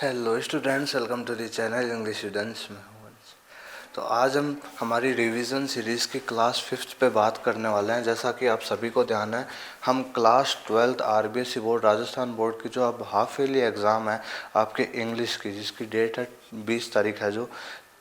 Hello students, welcome to the channel English students में हूँ। तो आज हम हमारी रिवीजन सीरीज़ की क्लास 5th पे बात करने वाले हैं। जैसा कि आप सभी को ध्यान है, हम class 12th RBSE board Rajasthan board की जो अब हाफ ईयरली एग्ज़ाम है आपके इंग्लिश की, जिसकी डेट है 20 तारीख है जो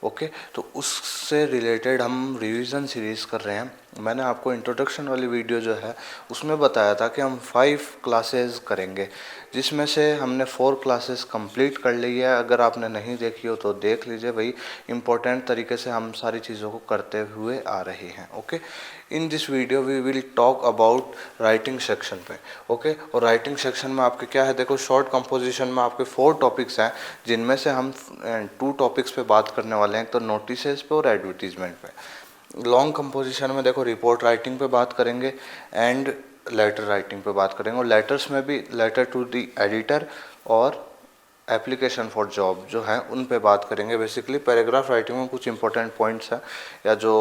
ओके तो उससे रिलेटेड हम रिवीजन सीरीज़ कर रहे हैं। मैंने आपको इंट्रोडक्शन वाली वीडियो जो है उसमें बताया था कि हम 5 क्लासेस करेंगे, जिसमें से हमने 4 क्लासेस कंप्लीट कर ली है। अगर आपने नहीं देखी हो तो देख लीजिए भाई, इम्पोर्टेंट तरीके से हम सारी चीज़ों को करते हुए आ रहे हैं। Okay, in this video we will talk about writing section पे। ओके, और राइटिंग सेक्शन में आपके क्या है, देखो शॉर्ट कंपोजिशन में आपके 4 टॉपिक्स हैं, जिनमें से हम 2 टॉपिक्स पे बात करने वाले हैं, तो नोटिसेस पे और एडवर्टीजमेंट पे। लॉन्ग कंपोजिशन में देखो रिपोर्ट राइटिंग पे बात करेंगे एंड लेटर राइटिंग पे बात करेंगे, और लेटर्स में भी लेटर टू द एडिटर और एप्लीकेशन फॉर जॉब जो है उन पे बात करेंगे। बेसिकली पैराग्राफ राइटिंग में कुछ इंपॉर्टेंट पॉइंट्स हैं या जो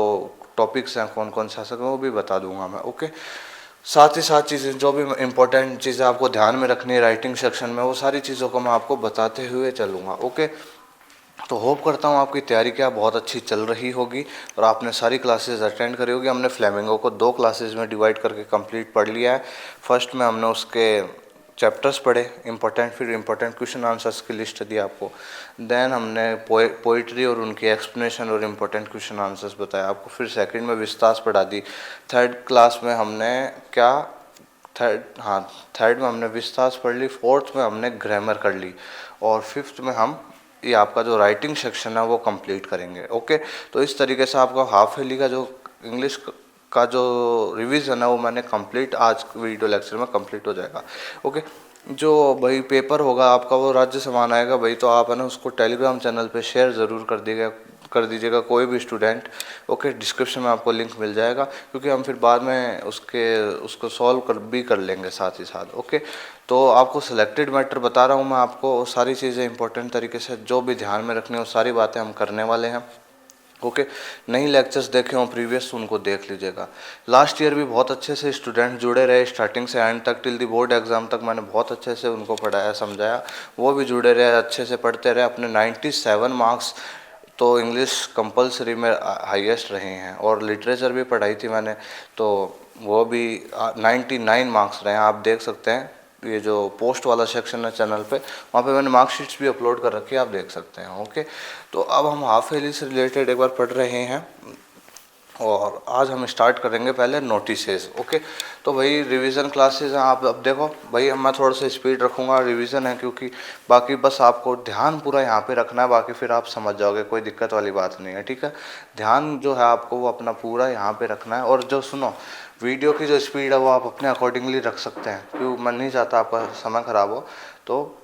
टॉपिक्स हैं कौन कौन से आ सके वो भी बता दूंगा मैं। ओके, साथ ही साथ चीज़ें जो भी इंपॉर्टेंट चीज़ें आपको ध्यान में रखनी है राइटिंग सेक्शन में, वो सारी चीज़ों को मैं आपको बताते हुए चलूँगा। ओके, तो होप करता हूँ आपकी तैयारी क्या बहुत अच्छी चल रही होगी और आपने सारी क्लासेस अटेंड करी होगी। हमने फ्लेमिंगो को 2 क्लासेस में डिवाइड करके कंप्लीट पढ़ लिया है। फर्स्ट में हमने उसके चैप्टर्स पढ़े इंपॉर्टेंट, फिर इंपॉर्टेंट क्वेश्चन आंसर्स की लिस्ट दी आपको। देन हमने पोइट्री और उनकी एक्सप्लेनेशन और इंपॉर्टेंट क्वेश्चन आंसर्स बताया आपको। फिर सेकंड में विस्तार पढ़ा दी। थर्ड क्लास में हमने क्या थर्ड में हमने विस्तार पढ़ ली। फोर्थ में हमने ग्रामर कर ली और फिफ्थ में हम ये आपका जो राइटिंग सेक्शन है वो कंप्लीट करेंगे। ओके, तो इस तरीके से आपका हाफ ईयरली का जो इंग्लिश का जो रिवीजन है वो मैंने कंप्लीट आज वीडियो लेक्चर में कंप्लीट हो जाएगा। ओके, जो भाई पेपर होगा आपका वो राज्य समान आएगा भाई, तो आप है ना उसको टेलीग्राम चैनल पे शेयर ज़रूर कर दीजिएगा कोई भी स्टूडेंट। ओके, डिस्क्रिप्शन में आपको लिंक मिल जाएगा, क्योंकि हम फिर बाद में उसको सॉल्व भी कर लेंगे साथ ही साथ। ओके, तो आपको सिलेक्टेड मैटर बता रहा हूँ मैं आपको, सारी चीज़ें इंपॉर्टेंट तरीके से जो भी ध्यान में रखनी है वो सारी बातें हम करने वाले हैं। ओके, नई लेक्चर्स देखे हों प्रीवियस उनको देख लीजिएगा। लास्ट ईयर भी बहुत अच्छे से स्टूडेंट जुड़े रहे, स्टार्टिंग से एंड तक टिल दी बोर्ड एग्जाम तक मैंने बहुत अच्छे से उनको पढ़ाया समझाया, वो भी जुड़े रहे, अच्छे से पढ़ते रहे। अपने 97 मार्क्स तो इंग्लिश कंपलसरी में हाईएस्ट रहे हैं, और लिटरेचर भी पढ़ाई थी मैंने, तो वो भी 99 मार्क्स रहे हैं। आप देख सकते हैं ये जो पोस्ट वाला सेक्शन है चैनल पे, वहाँ पे मैंने मार्कशीट्स भी अपलोड कर रखी है, आप देख सकते हैं। ओके, तो अब हम हाफ ईयरली से रिलेटेड एक बार पढ़ रहे हैं और आज हम स्टार्ट करेंगे पहले नोटिसेस। ओके, तो भाई रिवीजन क्लासेस हैं, आप अब देखो भाई मैं थोड़ा सा स्पीड रखूँगा, रिवीजन है क्योंकि, बाकी बस आपको ध्यान पूरा यहाँ पे रखना है, बाकी फिर आप समझ जाओगे, कोई दिक्कत वाली बात नहीं है। ठीक है, ध्यान जो है आपको वो अपना पूरा यहाँ पे रखना है। और जो सुनो, वीडियो की जो स्पीड है वो आप अपने अकॉर्डिंगली रख सकते हैं, क्योंकि मैं नहीं चाहता आपका समय ख़राब हो, तो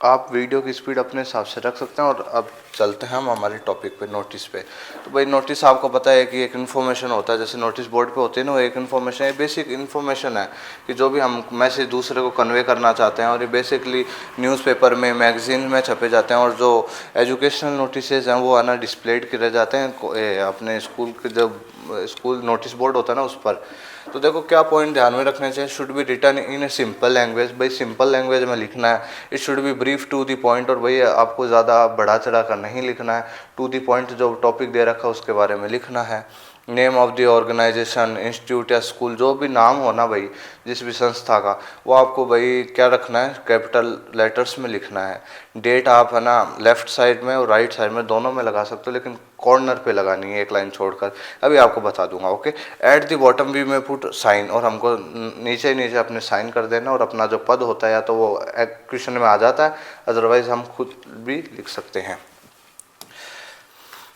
आप वीडियो की स्पीड अपने हिसाब से रख सकते हैं। और अब चलते हैं हम हमारे टॉपिक पे, नोटिस पे। तो भाई नोटिस आपको पता है कि एक इन्फॉर्मेशन होता है, जैसे नोटिस बोर्ड पे होती है ना, वो एक इन्फॉर्मेशन है, बेसिक इन्फॉर्मेशन है कि जो भी हम मैसेज दूसरे को कन्वे करना चाहते हैं, और ये बेसिकली न्यूज़पेपर में, मैगजीन में छपे जाते हैं। और जो एजुकेशनल नोटिसेज हैं वो है ना डिस्प्लेड किए जाते हैं अपने स्कूल के, जब स्कूल नोटिस बोर्ड होता है ना उस पर। तो देखो क्या पॉइंट ध्यान में रखने चाहिए, should be written in a simple language, भाई सिंपल लैंग्वेज में लिखना है। It should be brief to the point, और भाई आपको ज़्यादा बढ़ा चढ़ा कर नहीं लिखना है, टू द पॉइंट जो टॉपिक दे रखा है उसके बारे में लिखना है। Name of the organization, institute या स्कूल, जो भी नाम हो ना भाई जिस भी संस्था का, वो आपको भाई क्या रखना है, कैपिटल लेटर्स में लिखना है। डेट आप है ना लेफ्ट साइड में और राइट साइड में दोनों में लगा सकते हो, लेकिन कॉर्नर पे लगानी है एक लाइन छोड़कर, अभी आपको बता दूंगा। ओके, एट द बॉटम भी में पुट साइन, और हमको नीचे नीचे अपने साइन कर देना, और अपना जो पद होता है या तो वो क्वेश्चन में आ जाता है, अदरवाइज हम खुद भी लिख सकते हैं।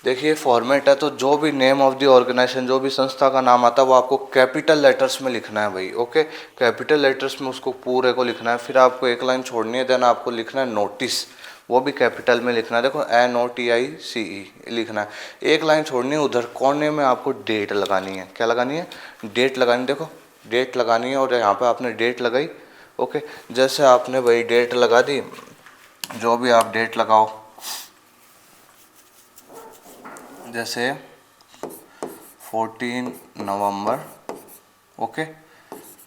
देखिए फॉर्मेट है, तो जो भी नेम ऑफ द ऑर्गेनाइजेशन, जो भी संस्था का नाम आता है वो आपको कैपिटल लेटर्स में लिखना है भाई। ओके, कैपिटल लेटर्स में उसको पूरे को लिखना है। फिर आपको एक लाइन छोड़नी है, देन आपको लिखना है नोटिस, वो भी कैपिटल में लिखना है। देखो NOTICE लिखना है। एक लाइन छोड़नी है, उधर कोने में आपको डेट लगानी है। क्या लगानी है? डेट लगानी है। देखो डेट लगानी है, और यहाँ पे आपने डेट लगाई। ओके, जैसे आपने भाई डेट लगा दी, जो भी आप डेट लगाओ, जैसे 14 नवंबर ओके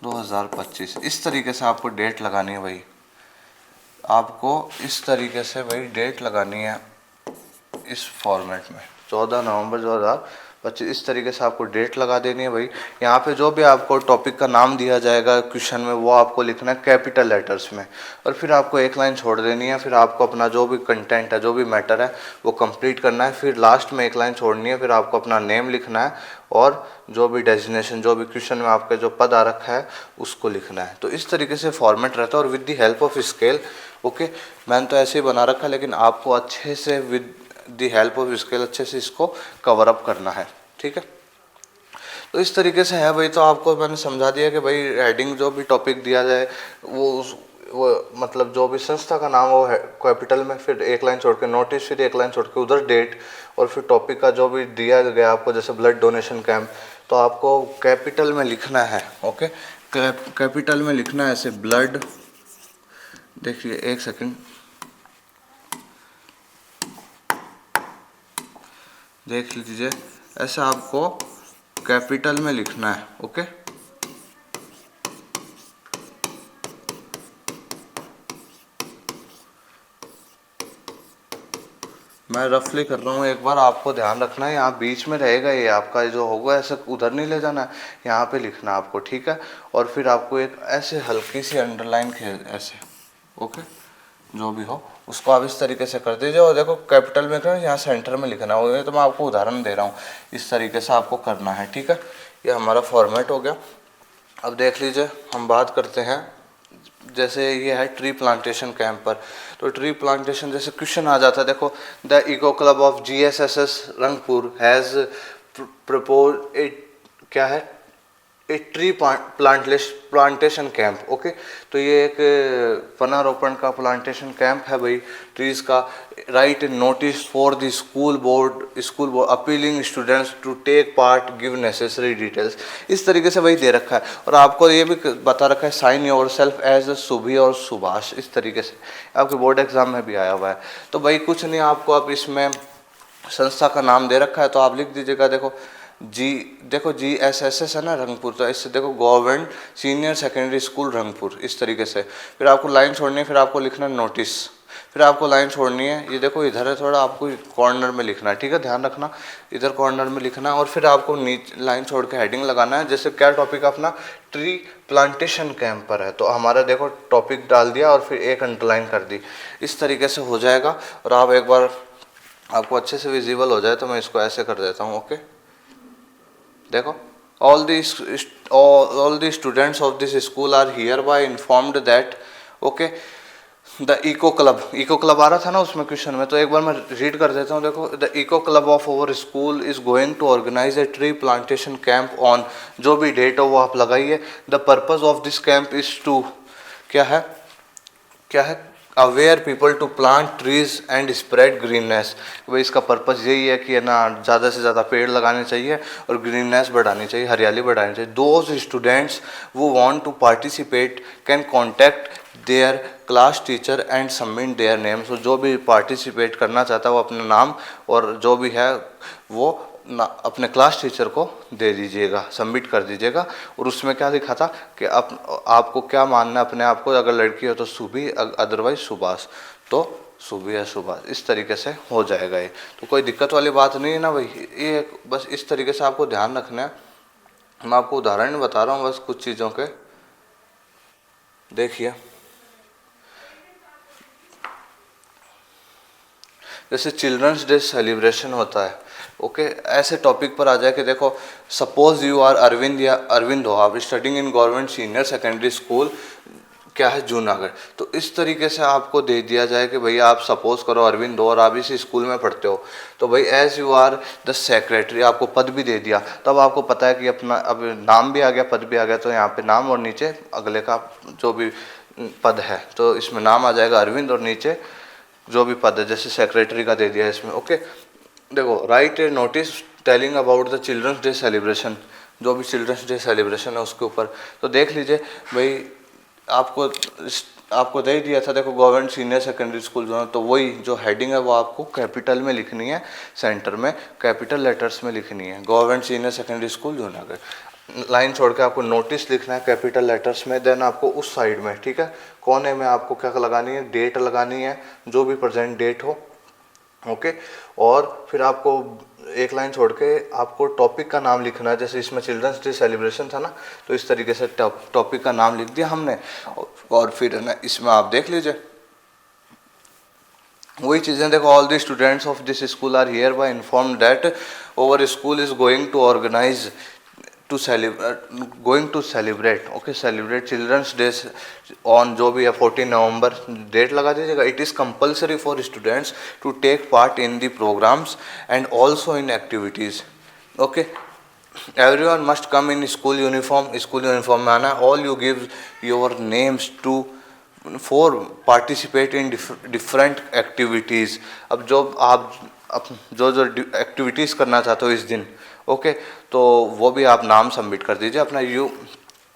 2025, इस तरीके से आपको डेट लगानी है भाई। आपको इस तरीके से भाई डेट लगानी है इस फॉर्मेट में 14 नवंबर 2025 इस तरीके से आपको डेट लगा देनी है भाई। यहाँ पे जो भी आपको टॉपिक का नाम दिया जाएगा क्वेश्चन में वो आपको लिखना है कैपिटल लेटर्स में, और फिर आपको एक लाइन छोड़ देनी है। फिर आपको अपना जो भी कंटेंट है, जो भी मैटर है वो कंप्लीट करना है। फिर लास्ट में एक लाइन छोड़नी है, फिर आपको अपना नेम लिखना है और जो भी डेजिग्नेशन, जो भी क्वेश्चन में आपके जो पद आ रखा है उसको लिखना है। तो इस तरीके से फॉर्मेट रहता है और with the help of scale. Okay, मैंने तो ऐसे ही बना रखा है, लेकिन आपको अच्छे से with the help of scale अच्छे से इसको कवर अप करना है। ठीक है, तो इस तरीके से है भाई। तो आपको मैंने समझा दिया कि भाई हेडिंग जो भी टॉपिक दिया जाए वो मतलब जो भी संस्था का नाम हो कैपिटल में, फिर एक लाइन छोड़ के नोटिस, फिर एक लाइन छोड़ के उधर डेट, और फिर टॉपिक का जो भी दिया गया आपको, जैसे ब्लड डोनेशन कैंप, तो आपको कैपिटल में लिखना है। ओके, कैपिटल में लिखना है ऐसे ब्लड, देखिए एक सेकंड, देख लीजिए, ऐसा आपको कैपिटल में लिखना है। ओके, मैं रफली कर रहा हूँ, एक बार आपको ध्यान रखना है, यहाँ बीच में रहेगा ये आपका जो होगा, ऐसे उधर नहीं ले जाना है, यहाँ पे लिखना है आपको। ठीक है, और फिर आपको एक ऐसे हल्की सी अंडरलाइन ऐसे, ओके, जो भी हो उसको आप इस तरीके से कर दीजिए। और देखो कैपिटल में करना, यहाँ सेंटर में लिखना है। तो मैं आपको उदाहरण दे रहा हूँ, इस तरीके से आपको करना है। ठीक है, ये हमारा फॉर्मेट हो गया। अब देख लीजिए, हम बात करते हैं, जैसे ये है ट्री प्लांटेशन कैंप पर। तो ट्री प्लांटेशन जैसे क्वेश्चन आ जाता है, देखो the eco club of GSSS Rangpur has propose a, क्या है, a tree plantation camp. Okay, तो ये एक वनारोपण का प्लांटेशन कैंप है भाई, ट्रीज का। Write notice for the school board appealing students to take part, give necessary details. इस तरीके से भाई दे रखा है, और आपको ये भी बता रखा है साइन योर सेल्फ एज सुभी और सुभाष। इस तरीके से आपके बोर्ड एग्जाम में भी आया हुआ है। तो भाई कुछ नहीं, आपको अब इसमें संस्था का नाम दे रखा है, तो आप लिख दीजिएगा, देखो GSSS है ना रंगपुर, तो इससे देखो government senior secondary school Rangpur, इस तरीके से। फिर आपको लाइन छोड़नी है, फिर आपको लिखना है नोटिस, फिर आपको लाइन छोड़नी है, ये देखो इधर है थोड़ा, आपको कॉर्नर में लिखना है। ठीक है, ध्यान रखना, इधर कॉर्नर में लिखना है। और फिर आपको नीचे लाइन छोड़ के हेडिंग लगाना है, जैसे क्या टॉपिक अपना ट्री प्लांटेशन कैंप पर है, तो हमारा देखो टॉपिक डाल दिया और फिर एक अंडरलाइन कर दी। इस तरीके से हो जाएगा। और आप एक बार आपको अच्छे से विजिबल हो जाए तो मैं इसको ऐसे कर देता हूँ। ओके, देखो, all the students of this school are hereby informed that, okay, the eco club आ रहा था ना उसमें क्वेश्चन में, तो एक बार मैं रीड कर देता हूँ। देखो, the eco club of our school is going to organise a tree plantation camp on, जो भी डेट हो वो आप लगाइए। The purpose of this camp is to, क्या है, aware people to plant trees and spread greenness. भाई इसका पर्पस यही है कि है ना, ज़्यादा से ज़्यादा पेड़ लगाने चाहिए और ग्रीननेस बढ़ानी चाहिए, हरियाली बढ़ानी चाहिए। दोज स्टूडेंट्स वो want to participate can contact their class teacher and submit their name. So जो भी पार्टिसिपेट करना चाहता है वो अपना नाम और जो भी है वो अपने क्लास टीचर को दे दीजिएगा, सबमिट कर दीजिएगा। और उसमें क्या लिखा था कि आपको क्या मानना है अपने आप को, अगर लड़की हो तो सुभी, अदरवाइज सुभाष, तो सुभी या सुभाष, इस तरीके से हो जाएगा ये। तो कोई दिक्कत वाली बात नहीं है ना भाई, ये बस इस तरीके से आपको ध्यान रखना है। मैं आपको उदाहरण बता रहा हूँ बस कुछ चीज़ों के। देखिए, जैसे चिल्ड्रंस डे सेलिब्रेशन होता है, ओके, ऐसे टॉपिक पर आ जाए कि देखो सपोज यू आर अरविंद या अरविंद हो, आप studying in government senior secondary school, क्या है, जूनागढ़। तो इस तरीके से आपको दे दिया जाए कि भैया आप सपोज करो अरविंद हो और आप इसी स्कूल में पढ़ते हो, तो भाई as you are the secretary, आपको पद भी दे दिया, तब आपको पता है कि अपना अब नाम भी आ गया, पद भी आ गया, तो यहाँ पे नाम और नीचे अगले का जो भी पद है, तो इसमें नाम आ जाएगा अरविंद और नीचे जो भी पद है, जैसे सेक्रेटरी का दे दिया इसमें। ओके, देखो, write a notice telling about the children's day celebration, जो भी चिल्ड्रंस डे सेलिब्रेशन है उसके ऊपर। तो देख लीजिए भाई, आपको दे दिया था, देखो गवर्नमेंट सीनियर सेकेंडरी स्कूल जो है, तो वही जो हेडिंग है वो आपको कैपिटल में लिखनी है, सेंटर में कैपिटल लेटर्स में लिखनी है, government senior secondary school Junagadh. Line छोड़ के आपको नोटिस लिखना है कैपिटल लेटर्स में, देन आपको उस साइड में, ठीक है, कोने में आपको क्या लगानी है, डेट लगानी है, जो भी प्रेजेंट डेट हो, ओके। और फिर आपको एक लाइन छोड़ के आपको टॉपिक का नाम लिखना है, जैसे इसमें चिल्ड्रंस डे सेलिब्रेशन था ना, तो इस तरीके से टॉपिक का नाम लिख दिया हमने। और फिर ना इसमें आप देख लीजिए वही चीज़ें, देखो all the students of this school are here bye inform that over school is going to organize to celebrate okay, celebrate children's day on, जो भी है 14 नवंबर डेट लगा दीजिएगा। It is compulsory for students to take part in the programs and also in activities, okay. Everyone must come in school uniform, school uniform में आना है। All you give your names to for participate in different activities. अब जो जो activities करना चाहते हो इस दिन, ओके, तो वो भी आप नाम सबमिट कर दीजिए अपना।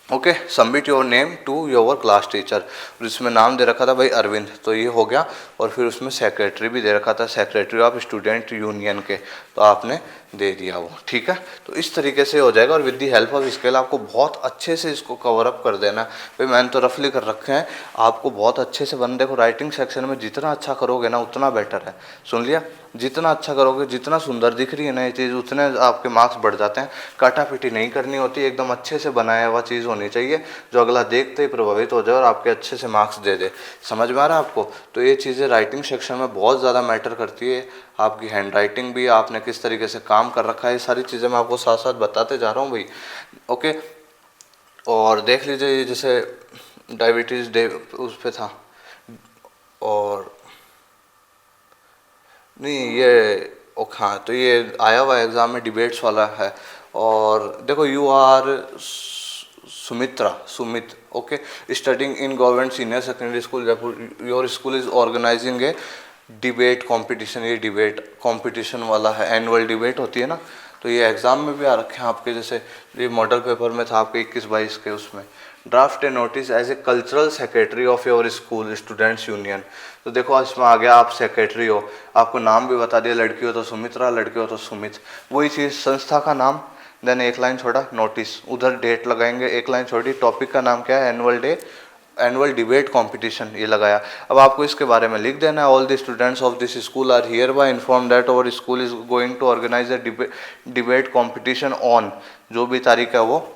Okay, submit your name to your class teacher. जिसमें नाम दे रखा था भाई अरविंद, तो ये हो गया। और फिर उसमें सेक्रेटरी भी दे रखा था, सेक्रेटरी ऑफ स्टूडेंट यूनियन के, तो आपने दे दिया वो, ठीक है। तो इस तरीके से हो जाएगा। और with the help of scale आपको बहुत अच्छे से इसको कवर अप कर देना है। भाई मैंने तो रफली कर रखे हैं, आपको बहुत अच्छे से बन, देखो राइटिंग सेक्शन में जितना अच्छा करोगे ना उतना बेटर है, सुन लिया, जितना अच्छा करोगे, जितना सुंदर दिख रही है ना ये चीज़, उतने आपके मार्क्स बढ़ जाते हैं। काटापीटी नहीं करनी होती, एकदम अच्छे से बनाया हुआ चीज़ होनी चाहिए जो अगला देखते ही प्रभावित हो जाए और आपके अच्छे से मार्क्स दे दे। समझ में आ रहा है आपको? तो ये चीज़ें राइटिंग सेक्शन में बहुत ज़्यादा मैटर करती है। आपकी हैंड राइटिंग भी, आपने किस तरीके से काम कर रखा है, ये सारी चीज़ें मैं आपको साथ साथ बताते जा रहा हूँ भाई, ओके। और देख लीजिए ये जैसे डायबिटीज़ डे उस पर था, और नहीं ये हाँ, तो ये आया हुआ एग्ज़ाम में डिबेट्स वाला है। और देखो you are Sumit, okay, studying in government senior secondary school Jaipur, your school is organising a debate competition. ये डिबेट कंपटीशन वाला है, एनुअल डिबेट होती है ना, तो ये एग्ज़ाम में भी आ रखे हैं आपके, जैसे ये मॉडल पेपर में था आपके 21-22 के, उसमें draft a notice as a cultural secretary of your school students union. तो देखो इसमें आ गया आप सेक्रेटरी हो, आपको नाम भी बता दिया, लड़की हो तो सुमित्रा, लड़के हो तो सुमित, वही चीज़ संस्था का नाम, देन एक लाइन छोड़ा नोटिस, उधर डेट लगाएंगे, एक लाइन छोड़ी, टॉपिक का नाम क्या है, एनुअल डिबेट कंपटीशन, ये लगाया। अब आपको इसके बारे में लिख देना है, all the students of this school are here bye inform that our school is going to organize a debate competition on, जो भी तारीख है वो,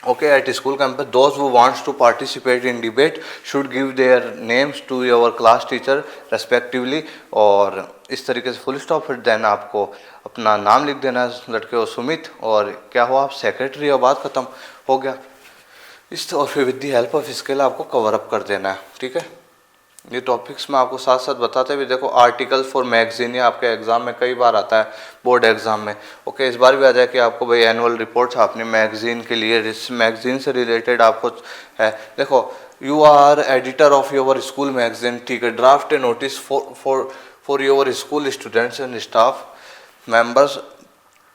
okay, at school campus. Those who wants to participate in debate should give their names to your class teacher respectively। और इस तरीके से full stop, फिर देन आपको अपना नाम लिख देना है, लड़के हो सुमित, और क्या हो आप सेक्रेटरी, और बात खत्म हो गया। इस और फिर with the help of scale आपको कवर अप कर देना है, ठीक है। ये टॉपिक्स मैं आपको साथ साथ बताते हुए, देखो आर्टिकल फॉर मैगजीन, ये आपके एग्जाम में कई बार आता है, बोर्ड एग्जाम में, ओके। इस बार भी आ जाए कि आपको भाई एनुअल रिपोर्ट छापनी मैगजीन के लिए, इस मैगजीन से रिलेटेड आपको है। देखो you are editor of your school magazine, ठीक है, draft a notice for your school students and staff members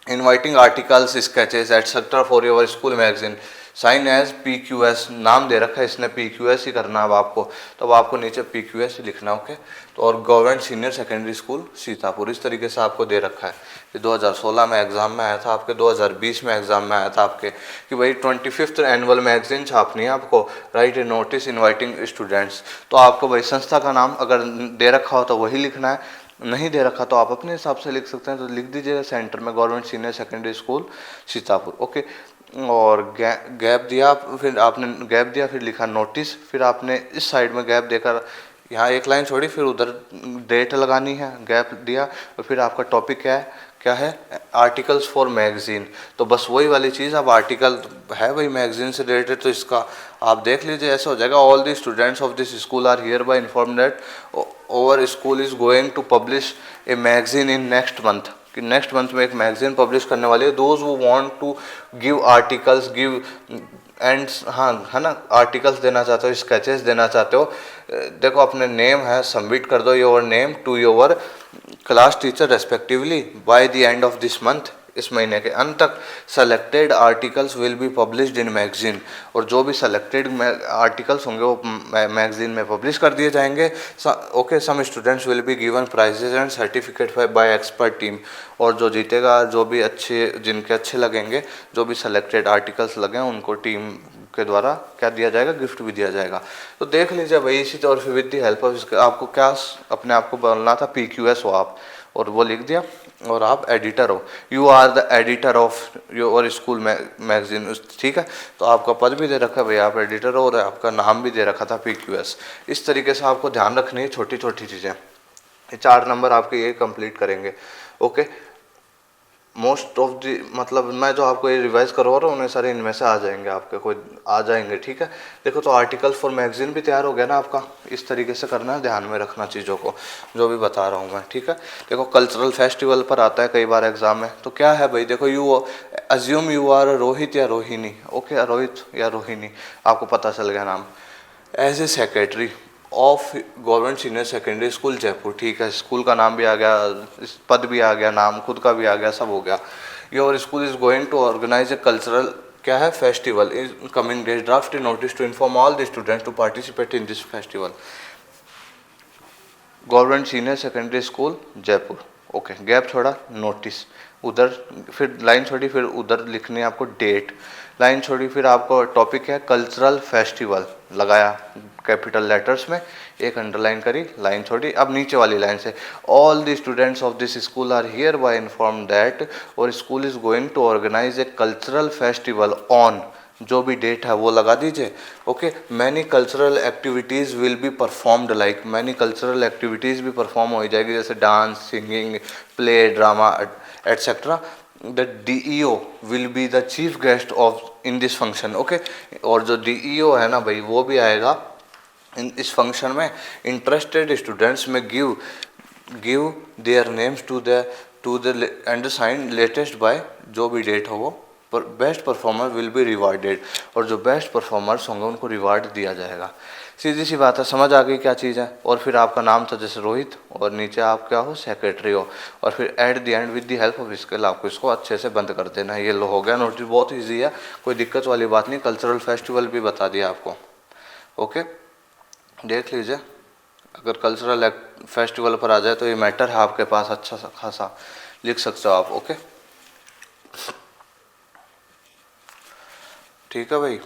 inviting articles sketches etcetera for your school magazine, sign as PQS, नाम दे रखा है इसने PQS ही करना है अब आपको, तो अब आपको नीचे PQS ही लिखना, ओके। तो और government senior secondary school Sitapur, इस तरीके से आपको दे रखा है। ये 2016 में एग्जाम में आया था आपके, 2020 में एग्जाम में आया था आपके, कि भाई 25th एनुअल मैगजीन छापनी है आपको, right a notice inviting students. तो आपको भाई संस्था का नाम अगर दे रखा हो तो वही लिखना है, नहीं दे रखा तो आप अपने हिसाब से लिख सकते हैं, तो लिख दीजिएगा सेंटर में government senior secondary school Sitapur, okay. और गैप दिया, फिर आपने गैप दिया, फिर लिखा नोटिस, फिर आपने इस साइड में गैप देकर यहाँ एक लाइन छोड़ी, फिर उधर डेट लगानी है, गैप दिया, और फिर आपका टॉपिक क्या है आर्टिकल्स फॉर मैगजीन। तो बस वही वाली चीज़, अब आर्टिकल है भाई मैगजीन से रिलेटेड, तो इसका आप देख लीजिए, ऐसा हो जाएगा। All the students of this school are here bye inform that over school is going to publish a magazine in next month, कि नेक्स्ट मंथ में एक मैगजीन पब्लिश करने वाली है। दोज वो want to give articles, give and, हाँ है ना, आर्टिकल्स देना चाहते हो, स्केचेस देना चाहते हो, देखो अपने नेम है, सबमिट कर दो your name to your class teacher respectively by the end of this month, इस महीने के अंत तक selected articles will be published in magazine, और जो भी सेलेक्टेड आर्टिकल्स होंगे वो मैगजीन में पब्लिश कर दिए जाएंगे। Okay, some students will be given prizes and certificate by expert team, और जो जीतेगा, जो भी अच्छे, जिनके अच्छे लगेंगे, जो भी सेलेक्टेड आर्टिकल्स लगे उनको टीम के द्वारा क्या दिया जाएगा, गिफ्ट भी दिया जाएगा। तो देख लीजिए भाई, इसी तौर से विद द हेल्प ऑफ, आपको क्या अपने आप को बोलना था, PQS हो आप, और वो लिख दिया, और आप एडिटर हो, you are the editor of your school magazine, ठीक है। तो आपका पद भी दे रखा है भाई, आप एडिटर हो, और आपका नाम भी दे रखा था PQS। इस तरीके से आपको ध्यान रखनी है छोटी छोटी चीज़ें। ये 4 नंबर आपके ये कंप्लीट करेंगे। ओके, मोस्ट ऑफ दी, मतलब मैं जो आपको ये रिवाइज करवा रहा हूँ उन्हें सारे इनमें से आ जाएंगे, आपके कोई आ जाएंगे, ठीक है। देखो, तो आर्टिकल फॉर मैगजीन भी तैयार हो गया ना आपका। इस तरीके से करना है, ध्यान में रखना चीज़ों को, जो भी बता रहा हूँ मैं, ठीक है। देखो, कल्चरल फेस्टिवल पर आता है कई बार एग्जाम में, तो क्या है भाई, देखो, you assume you are Rohit या रोहिणी, ओके, रोहित या रोहिणी, आपको पता चल गया नाम। As a secretary of government senior secondary school Jaipur, ठीक है, स्कूल का नाम भी आ गया, पद भी आ गया, नाम खुद का भी आ गया, सब हो गया। Your school is going to organise a cultural, क्या है, festival in coming days, draft a notice to inform all the students to participate in this festival. Government senior secondary school Jaipur, okay, gap छोड़ा, notice, उधर फिर line छोड़ी, फिर उधर लिखनी है आपको डेट, लाइन छोड़ी, फिर आपको टॉपिक है कल्चरल फेस्टिवल, लगाया कैपिटल लेटर्स में, एक अंडरलाइन करी, लाइन छोड़ी। अब नीचे वाली लाइन से, all the students of this school are here bye inform that, और school is going to organise a cultural festival on, जो भी डेट है वो लगा दीजिए। Okay, many cultural activities will be performed, like many cultural activities भी perform हो जाएगी, जैसे dance, singing, play, drama etcetera. The DEO will be the chief guest of in this function, okay, और जो DEO है ना भाई, वो भी आएगा इस फंक्शन में। इंटरेस्टेड स्टूडेंट्स में give their names to the undersigned latest by, जो भी डेट हो वो, पर best performer will be rewarded, और जो बेस्ट परफॉर्मर्स होंगे उनको रिवार्ड दिया जाएगा। सीधी सी बात है, समझ आ गई क्या चीज़ है। और फिर आपका नाम था जैसे रोहित, और नीचे आप क्या हो, सेक्रेटरी हो, और फिर at the end with the help of skill आपको इसको अच्छे से बंद कर देना है। ये लो हो गया नोटिस, बहुत ईजी है, कोई दिक्कत वाली बात नहीं। कल्चरल फेस्टिवल भी बता दिया आपको, ओके, देख लीजिए। अगर कल्चरल फेस्टिवल पर आ जाए तो ये मैटर है आपके पास, अच्छा खासा लिख सकते हो आप, ओके, ठीक है भाई।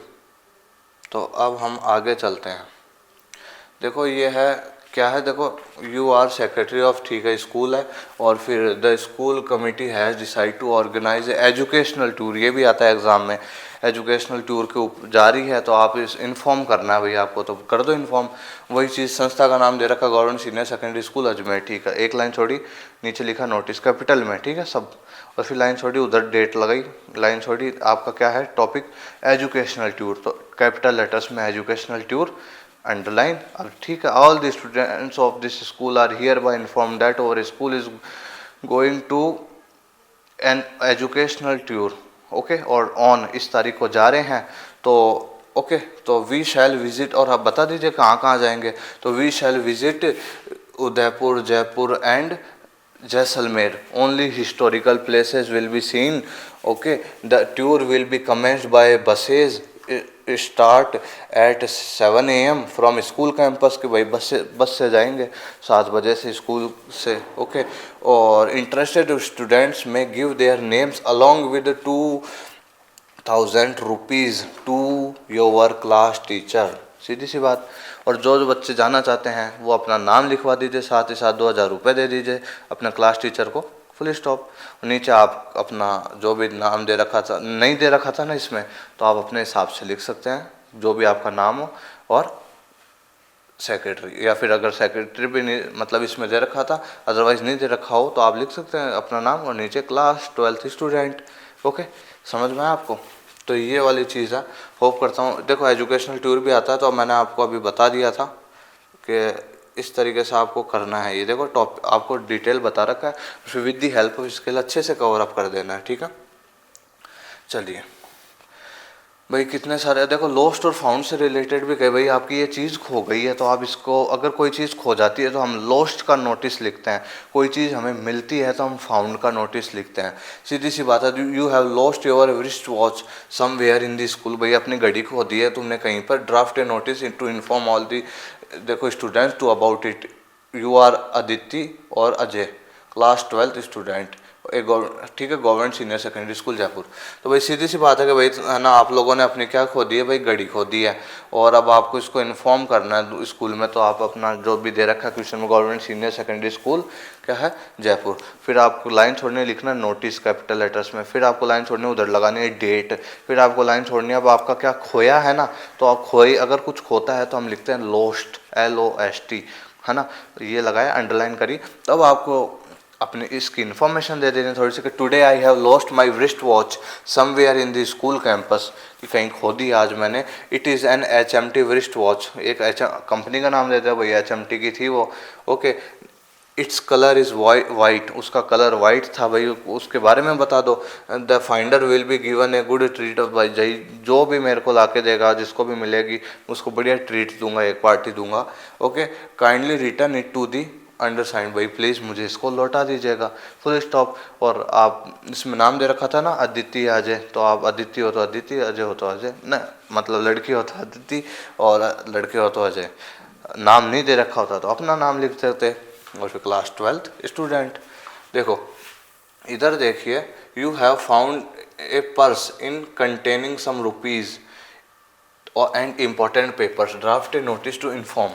तो अब हम आगे चलते हैं। देखो, ये है क्या है, देखो, यू आर सेक्रेटरी ऑफ, ठीक है, स्कूल है, और फिर the school committee has decide to organise educational tour, ये भी आता है एग्जाम में, एजुकेशनल टूर के ऊपर जारी है, तो आप इस इन्फॉर्म करना है भाई आपको, तो कर दो इन्फॉर्म। वही चीज़, संस्था का नाम दे रखा government senior secondary school Ajmer, ठीक है, एक लाइन छोड़ी, नीचे लिखा नोटिस कैपिटल में, ठीक है सब, और फिर लाइन छोड़ी, उधर डेट लगाई, लाइन छोड़ी, आपका क्या है टॉपिक, एजुकेशनल टूर, तो कैपिटल लेटर्स में एजुकेशनल टूर, अंडरलाइन। अब ठीक है, all the students of this school are here bye inform that और school is going to an educational tour, okay, और ऑन, इस तारीख को जा रहे हैं, तो ओके, तो वी शैल विजिट, और आप बता दीजिए कहाँ कहाँ जाएंगे, तो we shall visit Udaipur, Jaipur and Jaisalmer, only historical places will be seen, okay, the tour will be commenced by buses start at 7 AM from school campus, के भाई बस से जाएंगे 7 बजे से स्कूल से, ओके, और इंटरेस्टेड स्टूडेंट्स में give their names along with 2000 rupees to your class teacher, सीधी सी बात। और जो बच्चे जाना चाहते हैं वो अपना नाम लिखवा दीजिए, साथ ही साथ 2000 रुपये दे दीजिए अपने क्लास टीचर को, फुल स्टॉप। नीचे आप अपना जो भी नाम दे रखा था, नहीं दे रखा था ना इसमें, तो आप अपने हिसाब से लिख सकते हैं जो भी आपका नाम हो, और सेक्रेटरी, या फिर अगर सेक्रेटरी भी नहीं, मतलब इसमें दे रखा था, अदरवाइज नहीं दे रखा हो, तो आप लिख सकते हैं अपना नाम और नीचे क्लास 12th स्टूडेंट, ओके, समझ में आया आपको। तो ये वाली चीज़ है, होप करता हूँ। देखो, एजुकेशनल टूर भी आता है, तो मैंने आपको अभी बता दिया था कि इस तरीके से आपको करना है। ये देखो, टॉप आपको डिटेल बता रखा है, फिर with the help of skill अच्छे से कवर अप कर देना है, ठीक है। चलिए, भाई कितने सारे देखो, लॉस्ट और फाउंड से रिलेटेड भी कहे भाई आपकी ये चीज़ खो गई है तो आप इसको, अगर कोई चीज़ खो जाती है तो हम लॉस्ट का नोटिस लिखते हैं, कोई चीज़ हमें मिलती है तो हम फाउंड का नोटिस लिखते हैं। सीधी सी बात है, you have lost your wrist watch somewhere in the school, भाई अपनी घड़ी खो दी है तुमने कहीं पर, draft a notice to inform all the देखो students to about it, you are Aditi और अजय, क्लास 12th स्टूडेंट, एक ठीक है, government senior secondary school Jaipur. तो भाई सीधी सी बात है कि भाई है ना, आप लोगों ने अपनी क्या खो दी है भाई, घड़ी खो दी है, और अब आपको इसको इन्फॉर्म करना है स्कूल में, तो आप अपना जो भी दे रखा है क्वेश्चन में, गवर्नमेंट सीनियर सेकेंडरी स्कूल क्या है जयपुर, फिर आपको लाइन छोड़नी लिखना नोटिस कैपिटल लेटर्स में, फिर आपको लाइन छोड़नी उधर लगानी है डेट, फिर आपको लाइन छोड़नी है अब आपका क्या खोया है ना, तो आप खोई, अगर कुछ खोता है तो हम लिखते हैं लोस्ट, LOST, है ना, ये लगाया अंडरलाइन करी, तब आपको अपने इसकी इन्फॉर्मेशन दे देनी थोड़ी सी कि today I have lost my wrist watch somewhere in the school campus, कि कहीं खो दी आज मैंने, it is an HMT wrist watch, एक कंपनी का नाम देता है भाई, HMT की थी वो, okay, its colour is white, उसका कलर वाइट था भाई, उसके बारे में बता दो, the finder will be given a good treat of भाई, जई जो भी मेरे को लाके देगा, जिसको भी मिलेगी उसको बढ़िया ट्रीट दूंगा, एक पार्टी दूंगा, okay, kindly return it to the undersigned, भाई प्लीज़ मुझे इसको लौटा दीजिएगा, फुल स्टॉप। और आप इसमें नाम दे रखा था ना अदिति अजय, तो आप अदिति हो तो अदिति, अजय हो तो अजय, न मतलब लड़की हो तो अदिति और लड़के हो तो अजय, नाम नहीं दे रखा होता तो अपना नाम लिख देते, और फिर क्लास 12th स्टूडेंट। देखो इधर देखिए, you have found a purse in containing some rupees and important papers, draft a notice to inform,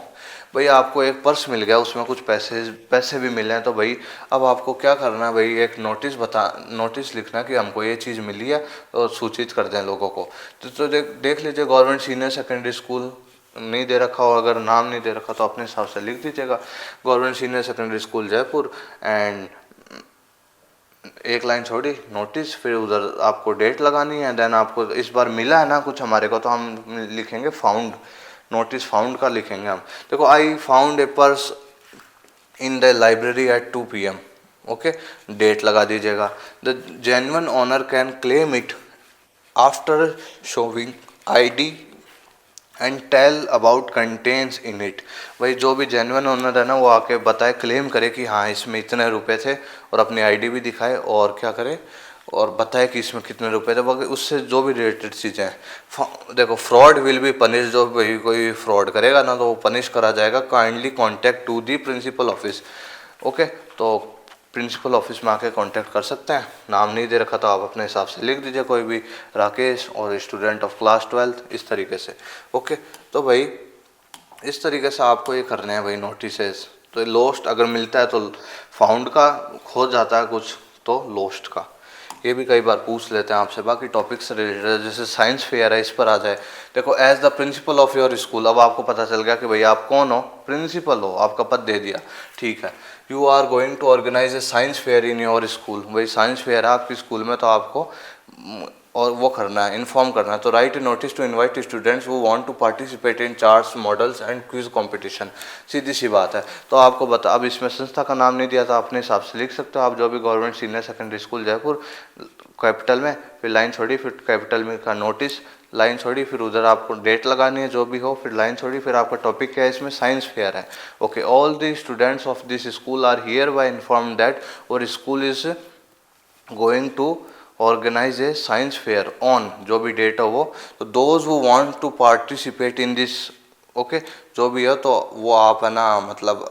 भाई आपको एक पर्स मिल गया, उसमें कुछ पैसे भी मिले हैं, तो भाई अब आपको क्या करना है भाई, एक नोटिस लिखना कि हमको ये चीज़ मिली है और सूचित कर दें लोगों को। तो देख लीजिए, गवर्नमेंट सीनियर सेकेंडरी स्कूल नहीं दे रखा हो, अगर नाम नहीं दे रखा तो अपने हिसाब से लिख दीजिएगा government senior secondary school Jaipur, and एक लाइन छोड़ी नोटिस, फिर उधर आपको डेट लगानी है, देन आपको इस बार मिला है ना कुछ हमारे को, तो हम लिखेंगे फाउंड, नोटिस फाउंड का लिखेंगे हम। देखो, I found a purse in the library at 2 PM, okay, date लगा दीजिएगा, the genuine owner can claim it after showing ID and tell about contents in it, भाई जो भी जेन्युइन ओनर है ना वो आके बताए, क्लेम करे कि हाँ इसमें इतने रुपए थे, और अपनी ID भी दिखाए, और क्या करे और बताए कि इसमें कितने रुपए थे, बाकी उससे जो भी रिलेटेड चीज़ें हैं। देखो, फ्रॉड विल बी पनिश, जो भाई कोई फ्रॉड करेगा ना तो वो पनिश करा जाएगा, kindly contact to the principal office, okay, तो प्रिंसिपल ऑफिस में आके कांटेक्ट कर सकते हैं। नाम नहीं दे रखा तो आप अपने हिसाब से लिख दीजिए कोई भी, राकेश और स्टूडेंट ऑफ क्लास 12th, इस तरीके से, ओके। तो भाई इस तरीके से आपको ये करने हैं भाई नोटिसेस। तो लॉस्ट अगर मिलता है तो फाउंड का, खो जाता है कुछ तो लॉस्ट का, ये भी कई बार पूछ लेते हैं आपसे। बाकी टॉपिक से रिलेटेड जैसे साइंस फेयर है, इस पर आ जाए। देखो, as the principal of your school, अब आपको पता चल गया कि भाई आप कौन हो, प्रिंसिपल हो, आपका पद दे दिया, ठीक है। You are going to organise a science fair in your school, भाई साइंस फेयर है आपकी स्कूल में, तो आपको और वो करना है, इन्फॉर्म करना है। तो write a notice to invite students who want to participate in charts, models and quiz competition, सीधी सी बात है। तो आपको बता, अब इसमें संस्था का नाम नहीं दिया था, अपने हिसाब से लिख सकते हो आप, जो भी government senior secondary school Jaipur, capital में, फिर लाइन छोड़ी, फिर कैपिटल में का नोटिस, लाइन छोड़ी, फिर उधर आपको डेट लगानी है जो भी हो, फिर लाइन छोड़ी, फिर आपका टॉपिक क्या है इसमें, साइंस फेयर है, okay. All the students of this school are here bye inform that और school is going to organise a science fair on, जो भी डेट हो वो, तो those who want to participate in this, okay, जो भी है तो वो आप है ना, मतलब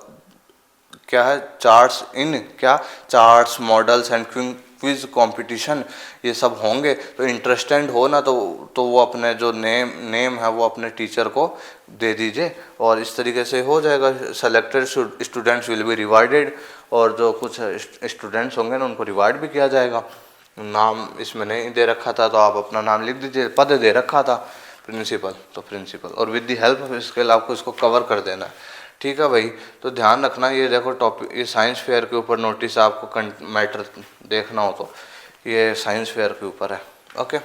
क्या है, चार्ट्स इन क्या, charts, models and quiz competition, ये सब होंगे। तो इंटरेस्टेड हो ना तो वो अपने जो नेम है वो अपने टीचर को दे दीजिए, और इस तरीके से हो जाएगा। Selected students will be rewarded, और जो कुछ स्टूडेंट्स होंगे ना उनको रिवार्ड भी किया जाएगा। नाम इसमें नहीं दे रखा था तो आप अपना नाम लिख दीजिए, पद दे रखा था प्रिंसिपल तो प्रिंसिपल, और with the help of scale आपको इसको कवर कर देना है, ठीक है भाई। तो ध्यान रखना, ये देखो टॉपिक, ये साइंस फेयर के ऊपर नोटिस आपको मैटर देखना हो तो ये साइंस फेयर के ऊपर है, ओके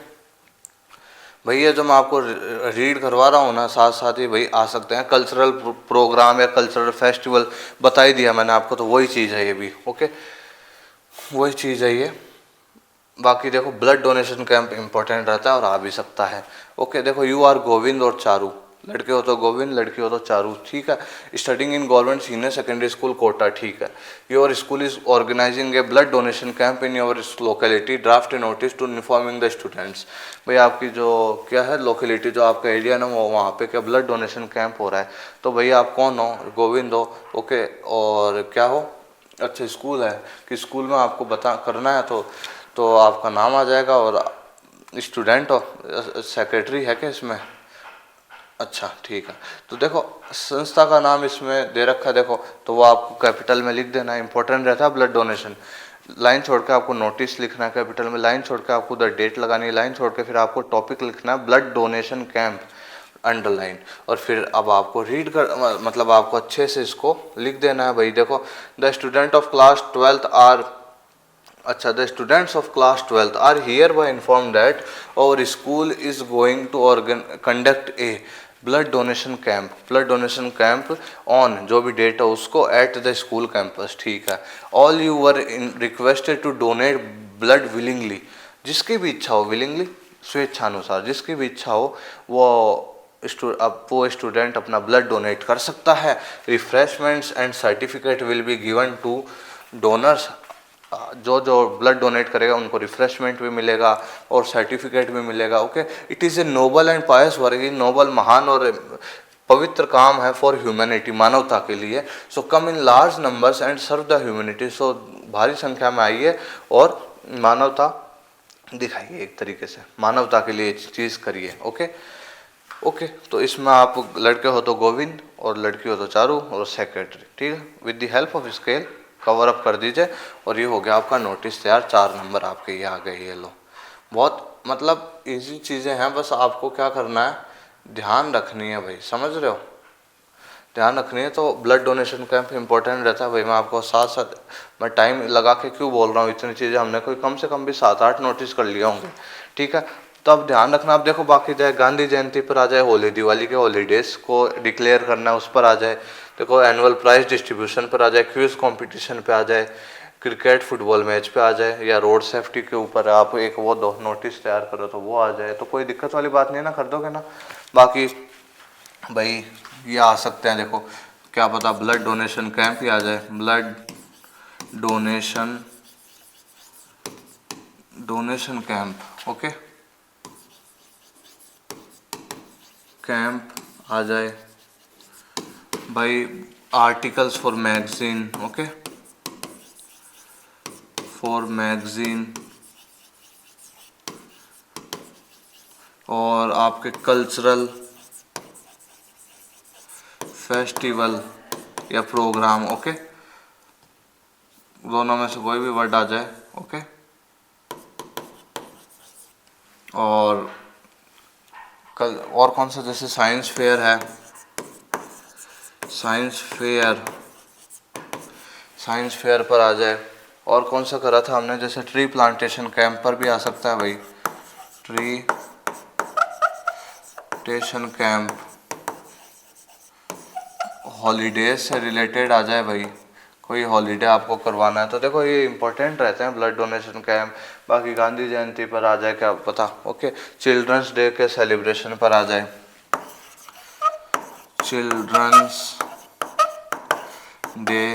भाई। ये जो मैं आपको रीड करवा रहा हूँ ना, साथ साथ ही भाई आ सकते हैं कल्चरल प्रोग्राम या कल्चरल फेस्टिवल, बता ही दिया मैंने आपको, तो वही चीज़ है ये भी, ओके, वही चीज़ है ये। बाकी देखो ब्लड डोनेशन कैंप इंपॉर्टेंट रहता है और आ भी सकता है। ओके, देखो यू आर गोविंद और चारू, लड़के हो तो गोविंद, लड़की हो तो चारू, ठीक है। Studying in government senior secondary school Kota, ठीक है। Your school is organising a blood donation camp in your locality, draft a notice to informing the students. भाई आपकी जो क्या है लोकेलिटी, जो आपका एरिया ना, वो वहाँ पे क्या ब्लड डोनेशन कैंप हो रहा है। तो भैया आप कौन हो? गोविंद हो, ओके। और क्या हो? अच्छा, स्कूल है कि स्कूल में आपको बता करना है, तो आपका नाम आ जाएगा। और स्टूडेंट हो, सेक्रेटरी है क्या इसमें? अच्छा ठीक है। तो देखो संस्था का नाम इसमें दे रखा है, देखो तो वो आपको कैपिटल में लिख देना है, इंपॉर्टेंट रहता है ब्लड डोनेशन। लाइन छोड़ के आपको नोटिस लिखना है कैपिटल में, लाइन छोड़ के आपको उधर डेट लगानी है, लाइन छोड़ के फिर आपको टॉपिक लिखना है ब्लड डोनेशन कैंप, अंडरलाइन। और फिर अब आपको रीड कर मतलब आपको अच्छे से इसको लिख देना है। भाई देखो, the student of class 12th are, अच्छा, the students of class 12th are here bye inform that और school is going to conduct a blood donation camp, blood donation camp on, जो भी डेट है उसको, एट द स्कूल कैंपस, ठीक है। All you were requested to donate blood willingly, जिसकी भी इच्छा हो, विलिंगली स्वेच्छानुसार, जिसकी भी इच्छा हो वो अब वो स्टूडेंट अपना ब्लड डोनेट कर सकता है। Refreshments and certificate will be given to donors, जो जो ब्लड डोनेट करेगा उनको रिफ्रेशमेंट भी मिलेगा और सर्टिफिकेट भी मिलेगा। Okay, it is a noble and pious work, noble महान और पवित्र काम है फॉर ह्यूमैनिटी, मानवता के लिए। So come in large numbers and serve the humanity, so भारी संख्या में आइए और मानवता दिखाइए, एक तरीके से मानवता के लिए चीज़ करिए। ओके ओके, तो इसमें आप लड़के हो तो गोविंद और लड़की हो तो चारू और सेक्रेटरी, ठीक है। With the help of scale cover up कर दीजिए और ये हो गया आपका नोटिस तैयार। 4 नंबर आपके ये आ गए, ये लो। बहुत मतलब इजी चीज़ें हैं, बस आपको क्या करना है, ध्यान रखनी है भाई, समझ रहे हो, ध्यान रखनी है। तो ब्लड डोनेशन कैंप इंपॉर्टेंट रहता है भाई। मैं आपको साथ साथ मैं टाइम लगा के क्यों बोल रहा हूँ, इतनी चीज़ें हमने कोई कम से कम भी 7-8 नोटिस कर लिए होंगे, ठीक है। तो अब ध्यान रखना। आप देखो बाकी चाहे गांधी जयंती पर आ जाए, होली दिवाली के हॉलीडेज को डिक्लेयर करना है उस पर आ जाए, देखो एनुअल प्राइज डिस्ट्रीब्यूशन पर आ जाए, क्विज कंपटीशन पे आ जाए, क्रिकेट फुटबॉल मैच पे आ जाए, या रोड सेफ्टी के ऊपर आप एक वो दो नोटिस तैयार करो तो वो आ जाए, तो कोई दिक्कत वाली बात नहीं है ना, कर दोगे ना। बाकी भाई ये आ सकते हैं, देखो क्या पता ब्लड डोनेशन कैंप ही आ जाए, blood donation donation camp, okay, camp आ जाए भाई। Articles for magazine, okay, for magazine, और आपके कल्चरल फेस्टिवल या प्रोग्राम, ओके, दोनों में से कोई भी वर्ड आ जाए, ओके। और कल और कौन सा, जैसे साइंस फेयर है, साइंस फेयर, साइंस फेयर पर आ जाए। और कौन सा करा था हमने, जैसे ट्री प्लांटेशन कैंप पर भी आ सकता है भाई, ट्री प्लांटेशन कैंप। हॉलीडेज से रिलेटेड आ जाए भाई, कोई हॉलीडे आपको करवाना है तो देखो ये इंपॉर्टेंट रहते हैं ब्लड डोनेशन कैंप। बाकी गांधी जयंती पर आ जाए, क्या पता, ओके। चिल्ड्रंस डे के सेलिब्रेशन पर आ जाए, चिल्ड्रंस डे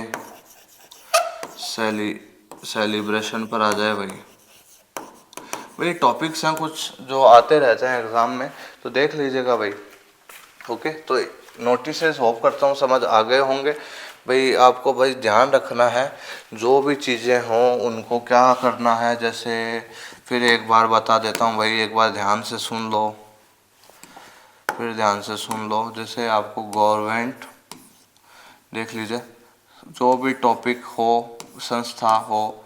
सेलिब्रेशन पर आ जाए भाई। भाई टॉपिक्स हैं कुछ जो आते रहते हैं एग्ज़ाम में, तो देख लीजिएगा भाई, ओके। तो नोटिसेस होप करता हूँ समझ आ गए होंगे भाई। आपको भाई ध्यान रखना है, जो भी चीज़ें हों उनको क्या करना है, जैसे फिर एक बार बता देता हूँ भाई, एक बार ध्यान से सुन लो, फिर ध्यान से सुन लो। जैसे आपको गवर्नमेंट देख लीजिए, जो भी टॉपिक हो, संस्था हो,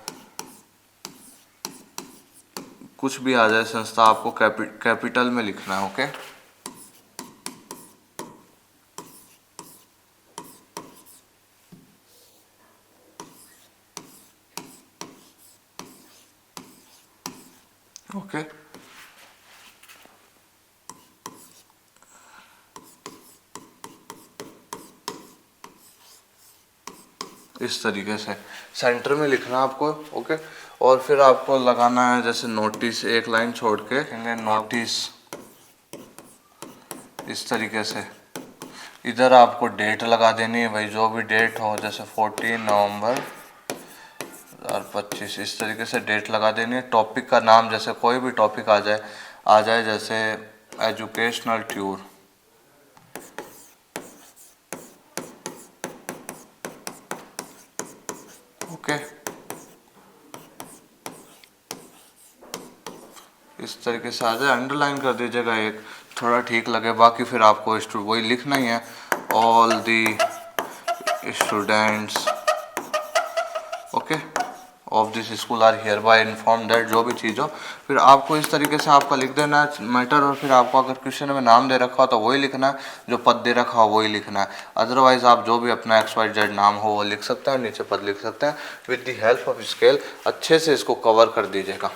कुछ भी आ जाए संस्था, आपको कैपिटल में लिखना है, ओके। ओके, इस तरीके से सेंटर में लिखना आपको, ओके। और फिर आपको लगाना है जैसे नोटिस, एक लाइन छोड़ के नोटिस इस तरीके से। इधर आपको डेट लगा देनी है भाई, जो भी डेट हो, जैसे 14 नवंबर 2025 इस तरीके से डेट लगा देनी है। टॉपिक का नाम जैसे कोई भी टॉपिक आ जाए जैसे एजुकेशनल टूर। ओके, इस तरीके से आ जाए, अंडरलाइन कर दीजिएगा एक, थोड़ा ठीक लगे। बाकी फिर आपको वही लिखना ही है, all the students okay of this school are here bye inform that, जो भी चीज़ हो फिर आपको इस तरीके से आपका लिख देना है मैटर। और फिर आपको अगर क्वेश्चन में नाम दे रखा हो तो वही लिखना है, जो पद दे रखा हो वही लिखना है। अदरवाइज आप जो भी अपना XYZ नाम हो वो लिख सकते हैं, नीचे पद लिख सकते हैं। With the help of scale अच्छे से इसको कवर कर दीजिएगा।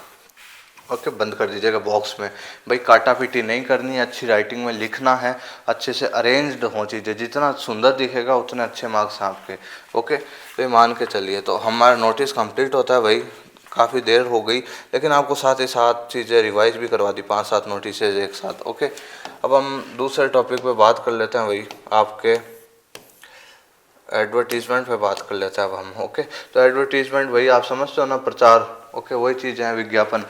ओके, बंद कर दीजिएगा बॉक्स में। भाई काटा पीटी नहीं करनी है, अच्छी राइटिंग में लिखना है, अच्छे से अरेंज्ड हो चीज़ें, जितना सुंदर दिखेगा उतने अच्छे मार्क्स हैं आपके। ओके, तो ये मान के चलिए। तो हमारा नोटिस कंप्लीट होता है भाई, काफ़ी देर हो गई, लेकिन आपको साथ ही साथ चीज़ें रिवाइज भी करवा दी, 5-7 नोटिस एक साथ। ओके, अब हम दूसरे टॉपिक पे बात कर लेते हैं भाई, आपके एडवर्टीजमेंट पे बात कर लेते हैं अब हम। ओके, तो एडवर्टीजमेंट भाई आप समझते हो ना, प्रचार। ओके, वही चीज़ें हैं, विज्ञापन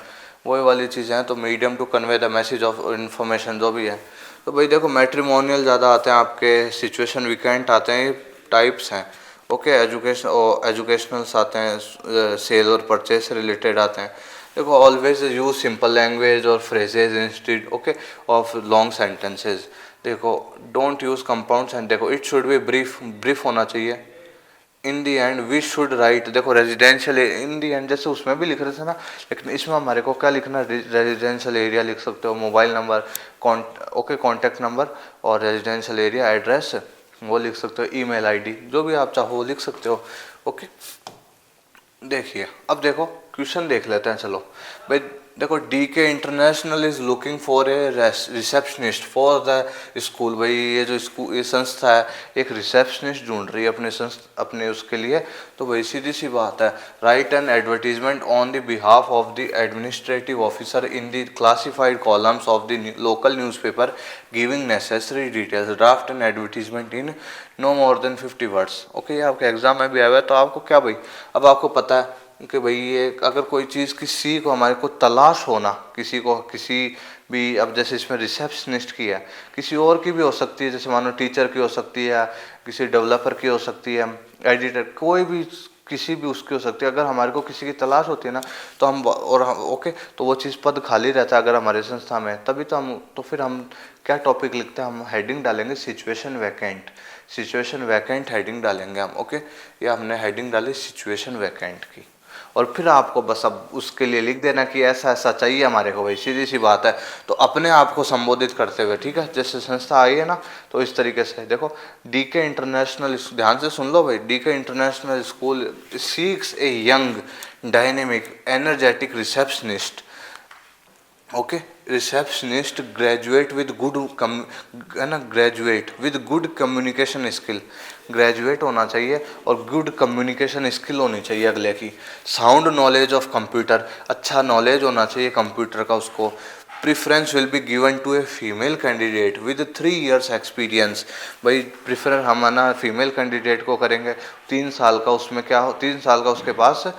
वही वाली चीज़ें हैं। तो medium to convey the message of information जो भी है। तो भाई देखो, मैट्रिमोनियल ज़्यादा आते हैं आपके, सिचुएशन वीकेंड आते हैं, टाइप्स हैं। ओके, एजुकेशनल्स आते हैं, सेल और परचेज से रिलेटेड आते हैं। देखो, ऑलवेज यूज सिंपल लैंग्वेज और phrases instead okay of long sentences. देखो, डोंट यूज कंपाउंड्स एंड देखो इट शुड बी ब्रीफ होना चाहिए। इन दी एंड वी शुड राइट, देखो रेजिडेंशियल इन दी एंड जैसे उसमें भी लिख रहे थे ना, लेकिन इसमें हमारे को क्या लिखना, रेजिडेंशियल एरिया लिख सकते हो, मोबाइल नंबर, कॉन्टैक्ट नंबर और रेजिडेंशियल एरिया एड्रेस वो लिख सकते हो, ईमेल आईडी, जो भी आप चाहो वो लिख सकते हो। ओके, देखिए अब देखो क्वेश्चन देख लेते हैं, चलो भाई। देखो, DK international is looking for A receptionist for the school. भाई ये जो स्कूल, ये संस्था है, एक रिसेप्शनिस्ट ढूंढ रही है अपने उसके लिए। तो भाई सीधी सी बात है, write an advertisement on the behalf of the administrative officer in the classified columns of the local newspaper giving necessary details, draft an advertisement in no more than 50 words. Okay, ये आपके एग्जाम में भी आया है। तो आपको क्या भाई, अब आपको पता है कि भाई ये अगर कोई चीज़ किसी को हमारे को तलाश होना, किसी को किसी भी, अब जैसे इसमें रिसेप्शनिस्ट की है, किसी और की भी हो सकती है, जैसे मानो टीचर की हो सकती है, किसी डेवलपर की हो सकती है, एडिटर, कोई भी किसी भी उसकी हो सकती है। अगर हमारे को किसी की तलाश होती है ना, तो हम ओके, तो वो चीज़ पद खाली रहता है अगर हमारे संस्था में, तभी तो हम, तो फिर हम क्या टॉपिक लिखते हैं, हम हेडिंग डालेंगे situation vacant. Situation vacant heading डालेंगे हम। ओके, ये हमने हेडिंग डाली सिचुएशन वैकेंट की, और फिर आपको बस अब उसके लिए लिख देना कि ऐसा ऐसा चाहिए हमारे को, भाई सीधी सी बात है। तो अपने आप को संबोधित करते हुए, ठीक है, जैसे संस्था आई है ना, तो इस तरीके से देखो, DK इंटरनेशनल, ध्यान से सुन लो भाई, DK international school seeks a young dynamic energetic receptionist. Okay, receptionist graduate with good है ना, graduate with good communication skill, graduate होना चाहिए और गुड कम्युनिकेशन स्किल होनी चाहिए अगले की। साउंड नॉलेज ऑफ कंप्यूटर, अच्छा नॉलेज होना चाहिए कंप्यूटर का उसको। Preference will be given to a female candidate with 3 years experience. भाई प्रिफर हम है ना फीमेल कैंडिडेट को करेंगे, 3 साल का, उसमें क्या हो, 3 साल का उसके पास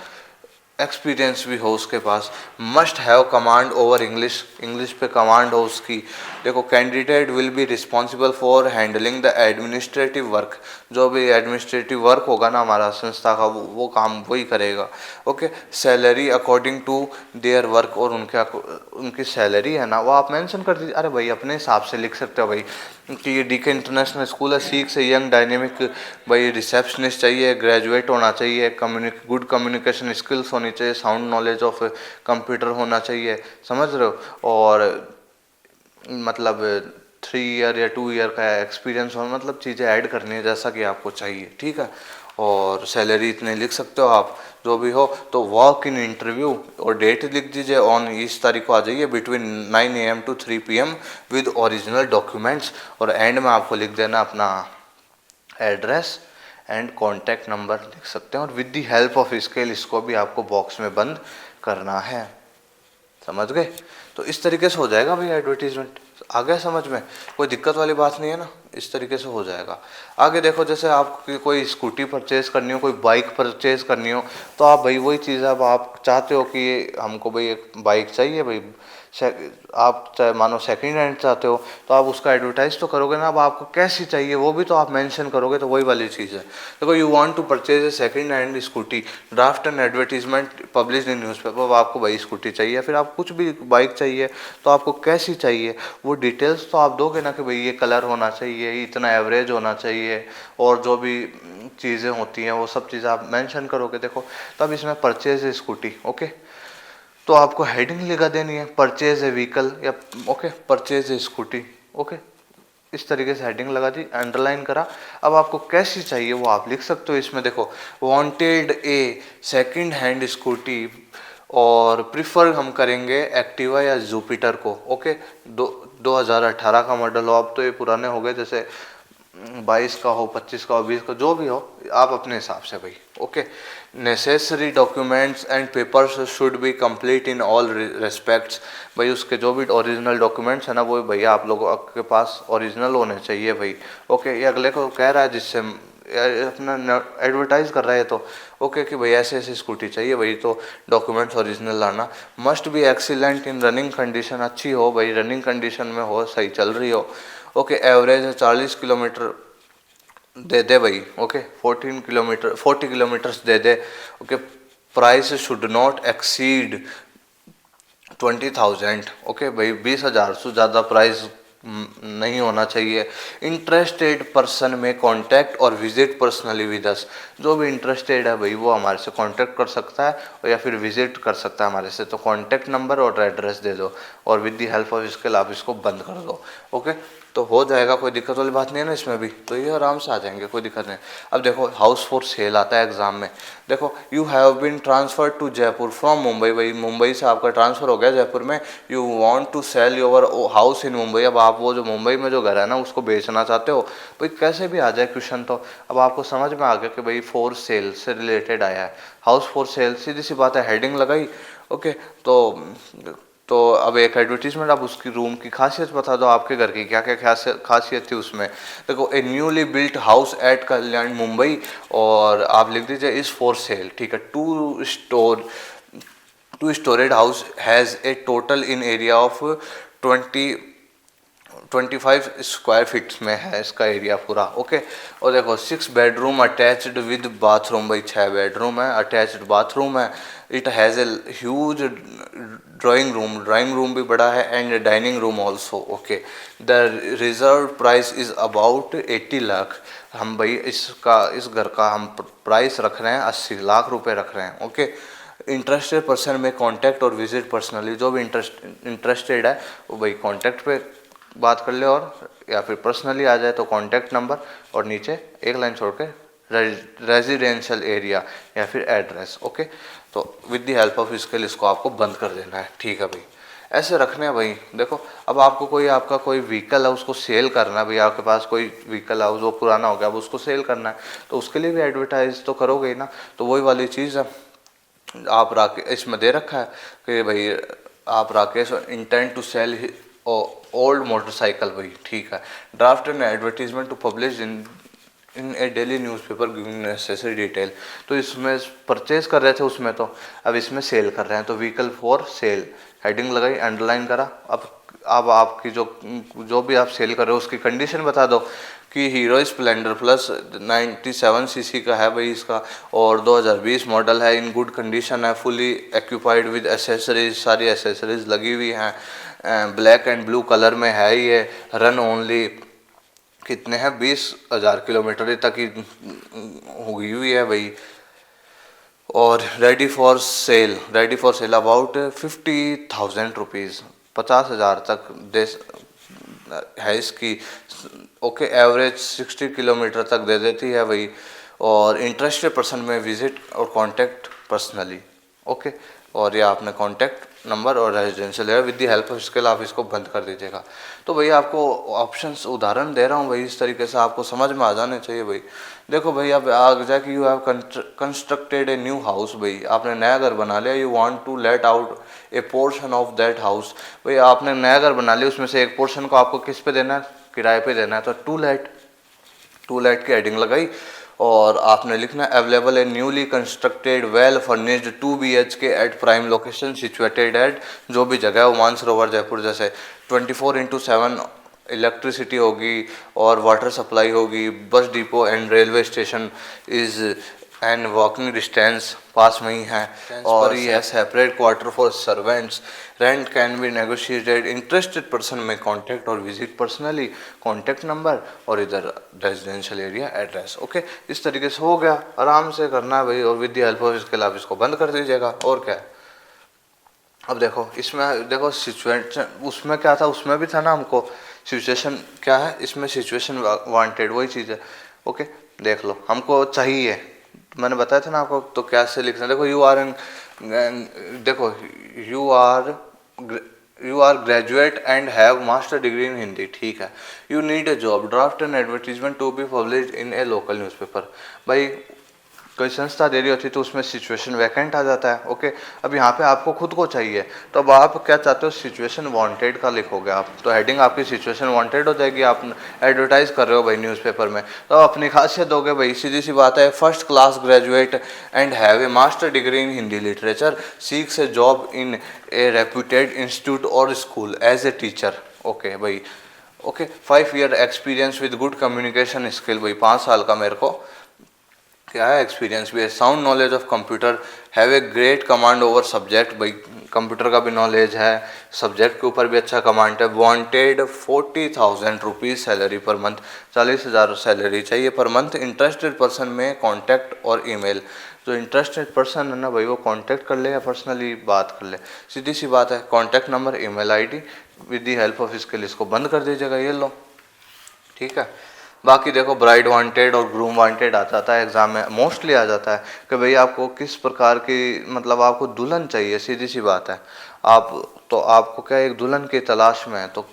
एक्सपीरियंस भी हो उसके पास। Must have command over English, English पे कमांड हो उसकी। देखो, candidate will be responsible for handling the administrative work, जो भी एडमिनिस्ट्रेटिव वर्क होगा ना हमारा संस्था का, वो काम वही करेगा। Okay, salary according to their work, और उनकी सैलरी है ना वो आप मेंशन कर दीजिए। अरे भाई अपने हिसाब से लिख सकते हो भाई कि ये DK इंटरनेशनल स्कूल है, सीख से यंग डायनेमिक, भाई रिसेप्शनिस्ट चाहिए, ग्रेजुएट होना चाहिए, गुड कम्युनिकेशन स्किल्स होनी चाहिए, साउंड नॉलेज ऑफ कंप्यूटर होना चाहिए, समझ रहे हो, और मतलब 3 year या 2 year का एक्सपीरियंस हो, मतलब चीज़ें ऐड करनी है जैसा कि आपको चाहिए, ठीक है। और सैलरी इतने लिख सकते हो आप, जो भी हो। तो वॉक इन इंटरव्यू और डेट लिख दीजिए, ऑन इस तारीख को आ जाइए between 9 AM to 3 PM with original documents, और एंड में आपको लिख देना अपना एड्रेस एंड कॉन्टैक्ट नंबर लिख सकते हैं, और with the help of scale इसको भी आपको बॉक्स में बंद करना है। समझ गए? तो इस तरीके से हो जाएगा भाई एडवर्टीजमेंट। आ गया समझ में? कोई दिक्कत वाली बात नहीं है ना, इस तरीके से हो जाएगा। आगे देखो, जैसे आपकी कोई स्कूटी परचेज करनी हो, कोई बाइक परचेज करनी हो, तो आप भाई वही चीज़, अब आप चाहते हो कि हमको भाई एक बाइक चाहिए भाई, आप चाहे मानो सेकंड हैंड चाहते हो, तो आप उसका एडवर्टाइज तो करोगे ना। अब आपको कैसी चाहिए वो भी तो आप मेंशन करोगे, तो वही वाली चीज़ है। देखो, you want to purchase a second hand scooty, draft an advertisement publish in newspaper. अब आपको भाई स्कूटी चाहिए, फिर आप कुछ भी बाइक चाहिए, तो आपको कैसी चाहिए वो डिटेल्स तो आप दोगे ना, कि भाई ये कलर होना चाहिए, इतना एवरेज होना चाहिए, और जो भी चीज़ें होती हैं वो सब चीज़ें आप मेंशन करोगे। देखो, तब इसमें परचेज ए स्कूटी, ओके, तो आपको हेडिंग लगा देनी है, परचेज ए व्हीकल, या okay purchase a scooty, okay, इस तरीके से हेडिंग लगा दी, अंडरलाइन करा। अब आपको कैसी चाहिए वो आप लिख सकते हो इसमें। देखो, वांटेड ए सेकंड हैंड स्कूटी, और प्रिफर हम करेंगे एक्टिवा या जुपिटर को, ओके। 2018 का मॉडल हो, अब तो ये पुराने हो गए, जैसे 22 का हो, 25 का हो, 20 का, जो भी हो, आप अपने हिसाब से भाई, okay. Necessary documents and papers should be complete in all respects. भाई उसके जो भी ओरिजिनल डॉक्यूमेंट्स है ना, वो भैया आप लोगों के पास ओरिजिनल होने चाहिए भाई, ओके। ये अगले को कह रहा है, जिससे अपना एडवर्टाइज कर रहा है, तो ओके कि भाई ऐसे ऐसे स्कूटी चाहिए भाई, तो डॉक्यूमेंट्स ओरिजिनल लाना। Must be excellent in running condition, अच्छी हो भाई, रनिंग कंडीशन में हो, सही चल रही हो, ओके। एवरेज 40 किलोमीटर दे दे भाई, okay. 40 kilometres they they, okay. Price should not exceed 20,000, okay भाई, 20,000 से ज़्यादा प्राइस नहीं होना चाहिए। इंटरेस्टेड पर्सन में कांटेक्ट और विजिट पर्सनली विद अस। जो भी इंटरेस्टेड है भाई, वो हमारे से कांटेक्ट कर सकता है, और या फिर विजिट कर सकता है हमारे से। तो कांटेक्ट नंबर और एड्रेस दे दो, और with the help of skill आप इसको बंद कर दो, ओके। तो हो जाएगा, कोई दिक्कत वाली बात नहीं है ना इसमें भी, तो ये आराम से आ जाएंगे, कोई दिक्कत नहीं। अब देखो, हाउस फॉर सेल आता है एग्जाम में। देखो, you have been transfer to Jaipur from Mumbai, भाई मुंबई से आपका ट्रांसफर हो गया जयपुर में। You want to sell your house in Mumbai. अब आप वो जो मुंबई में जो घर है ना, उसको बेचना चाहते हो भाई, कैसे भी आ जाए क्वेश्चन, तो अब आपको समझ में आ गया कि भाई फॉर सेल से रिलेटेड आया है, हाउस फॉर सेल, सीधी सी बात है, हेडिंग लगाई, ओके। तो अब एक एडवर्टीजमेंट, आप उसकी रूम की खासियत बता दो, आपके घर की क्या क्या खासियत थी उसमें। देखो, a newly built house at Kalyan Mumbai, और आप लिख दीजिए इज फॉर सेल, ठीक है। Two storeyed house has a total in area of 25 square feet में है इसका एरिया पूरा, ओके। और देखो, 6 बेडरूम अटैच्ड विद बाथरूम, भाई 6 बेडरूम है, अटैच्ड बाथरूम है। It has a huge drawing room भी बड़ा है, and dining room also, okay. The reserve price is about 80 lakh. हम भाई इस घर का हम प्राइस रख रहे हैं 80 लाख रुपए रख रहे हैं, ओके। इंटरेस्टेड पर्सन में कांटेक्ट और विजिट पर्सनली। जो भी इंटरेस्टेड है वो भाई कांटेक्ट पे बात कर ले, और या फिर पर्सनली आ जाए तो कांटेक्ट नंबर, और नीचे एक लाइन छोड़ के रेजिडेंशियल एरिया या फिर एड्रेस, ओके। तो with the help of skill इसको आपको बंद कर देना है, ठीक है भाई। ऐसे रखने हैं भाई। देखो, अब आपको आपका कोई व्हीकल है, उसको सेल करना है भाई, आपके पास कोई व्हीकल है वो पुराना हो गया, अब उसको सेल करना है, तो उसके लिए भी एडवर्टाइज तो करोगे ही ना। तो वही वाली चीज़ है, आप राकेश इसमें दे रखा है कि भाई आप Rakesh intent to sell old motorcycle, भाई ठीक है। Draft an advertisement to publish in a daily newspaper giving necessary detail. तो इसमें परचेज कर रहे थे उसमें, तो अब इसमें सेल कर रहे हैं, तो व्हीकल फॉर सेल, हेडिंग लगाई, अंडरलाइन करा। अब आपकी जो भी आप सेल कर रहे हो उसकी कंडीशन बता दो कि हीरो स्प्लेंडर प्लस 97 सीसी का है भाई इसका, और 2020 मॉडल है, इन गुड कंडीशन है, फुली एक्यूपाइड विद एसेसरीज, सारी एसेसरीज लगी हुई हैं, ब्लैक एंड ब्लू कलर में है ये, रन ओनली कितने हैं 20,000 किलोमीटर तक ही हुई हुई है भाई, और ready for sale about 50,000 rupees, 50,000 तक दे है इसकी, ओके। एवरेज 60 किलोमीटर तक दे देती है भाई, और इंटरेस्टेड पर्सन में विजिट और कांटेक्ट पर्सनली, ओके। और ये आपने कांटेक्ट नंबर और residential area with the help of scale आप इसको बंद कर दीजिएगा। तो भैया आपको ऑप्शंस उदाहरण दे रहा हूँ भाई, इस तरीके से आपको समझ में आ जाने चाहिए भाई। देखो भाई अब आगे जाके you have constructed a new house, भाई आपने नया घर बना लिया, you want to let out a portion of that house, भाई आपने नया घर बना लिया, उसमें से एक पोर्शन को आपको किस पे देना है, किराए पे देना है, तो टू लेट की हेडिंग लगाई और आपने लिखना available a newly constructed well furnished 2 BHK at prime location situated at, जो भी जगह है वो मानसरोवर जयपुर, जैसे 24/7 इलेक्ट्रिसिटी होगी और वाटर सप्लाई होगी, bus depot and railway station is and walking distance पास में ही है, और ये है separate quarter for servants, rent can be negotiated, interested person में कॉन्टैक्ट और विजिट पर्सनली, कॉन्टैक्ट नंबर और इधर रेजिडेंशियल एरिया एड्रेस। ओके, इस तरीके से हो गया, आराम से करना है भाई, और विद द हेल्प ऑफ इसके आप इसको बंद कर दीजिएगा। और क्या है, अब देखो इसमें देखो सिचुएशन, उसमें क्या था, उसमें भी था ना हमको सिचुएशन क्या है, इसमें सिचुएशन वांटेड वही चीज़ है। ओके देख लो, हमको चाहिए, मैंने बताया था ना आपको, तो कैसे लिखना है, देखो यू आर एन, देखो you are graduate and have master degree in Hindi, ठीक है, you need a job, draft an advertisement to be publish in a local newspaper, भाई कोई संस्था दे रही होती तो उसमें सिचुएशन वैकेंट आ जाता है। ओके, अब यहाँ पे आपको खुद को चाहिए, तो अब आप क्या चाहते हो, सिचुएशन वांटेड का लिखोगे आप, तो हेडिंग आपकी सिचुएशन वांटेड हो जाएगी, आप एडवर्टाइज कर रहे हो भाई न्यूज़पेपर में, तो आप अपनी खासियत दोगे भाई, सीधी सी बात है, first class graduate and have a master degree in Hindi literature, seeks a job in a reputed institute और school as a teacher. Okay भाई, okay 5 year experience with good communication skill, भाई 5 साल का मेरे को क्या है एक्सपीरियंस भी है, sound knowledge of computer, have a great command over subject, भाई कंप्यूटर का भी नॉलेज है, सब्जेक्ट के ऊपर भी अच्छा कमांड है, wanted 40,000 rupees salary per month, 40,000 salary चाहिए पर मंथ, इंटरेस्टेड पर्सन में कॉन्टैक्ट और ईमेल, जो इंटरेस्टेड पर्सन है ना भाई वो कॉन्टैक्ट कर ले या पर्सनली बात कर ले, सीधी सी बात है, contact number email ID with the help of इसके लिए इसको बंद कर दीजिएगा, ये लो ठीक है। बाकी देखो ब्राइड वांटेड और ग्रूम वांटेड आ जाता है एग्जाम में, मोस्टली आ जाता है कि भाई आपको किस प्रकार की, मतलब आपको दुल्हन चाहिए, सीधी सी बात है, आप तो आपको क्या एक दुल्हन की तलाश में है, तो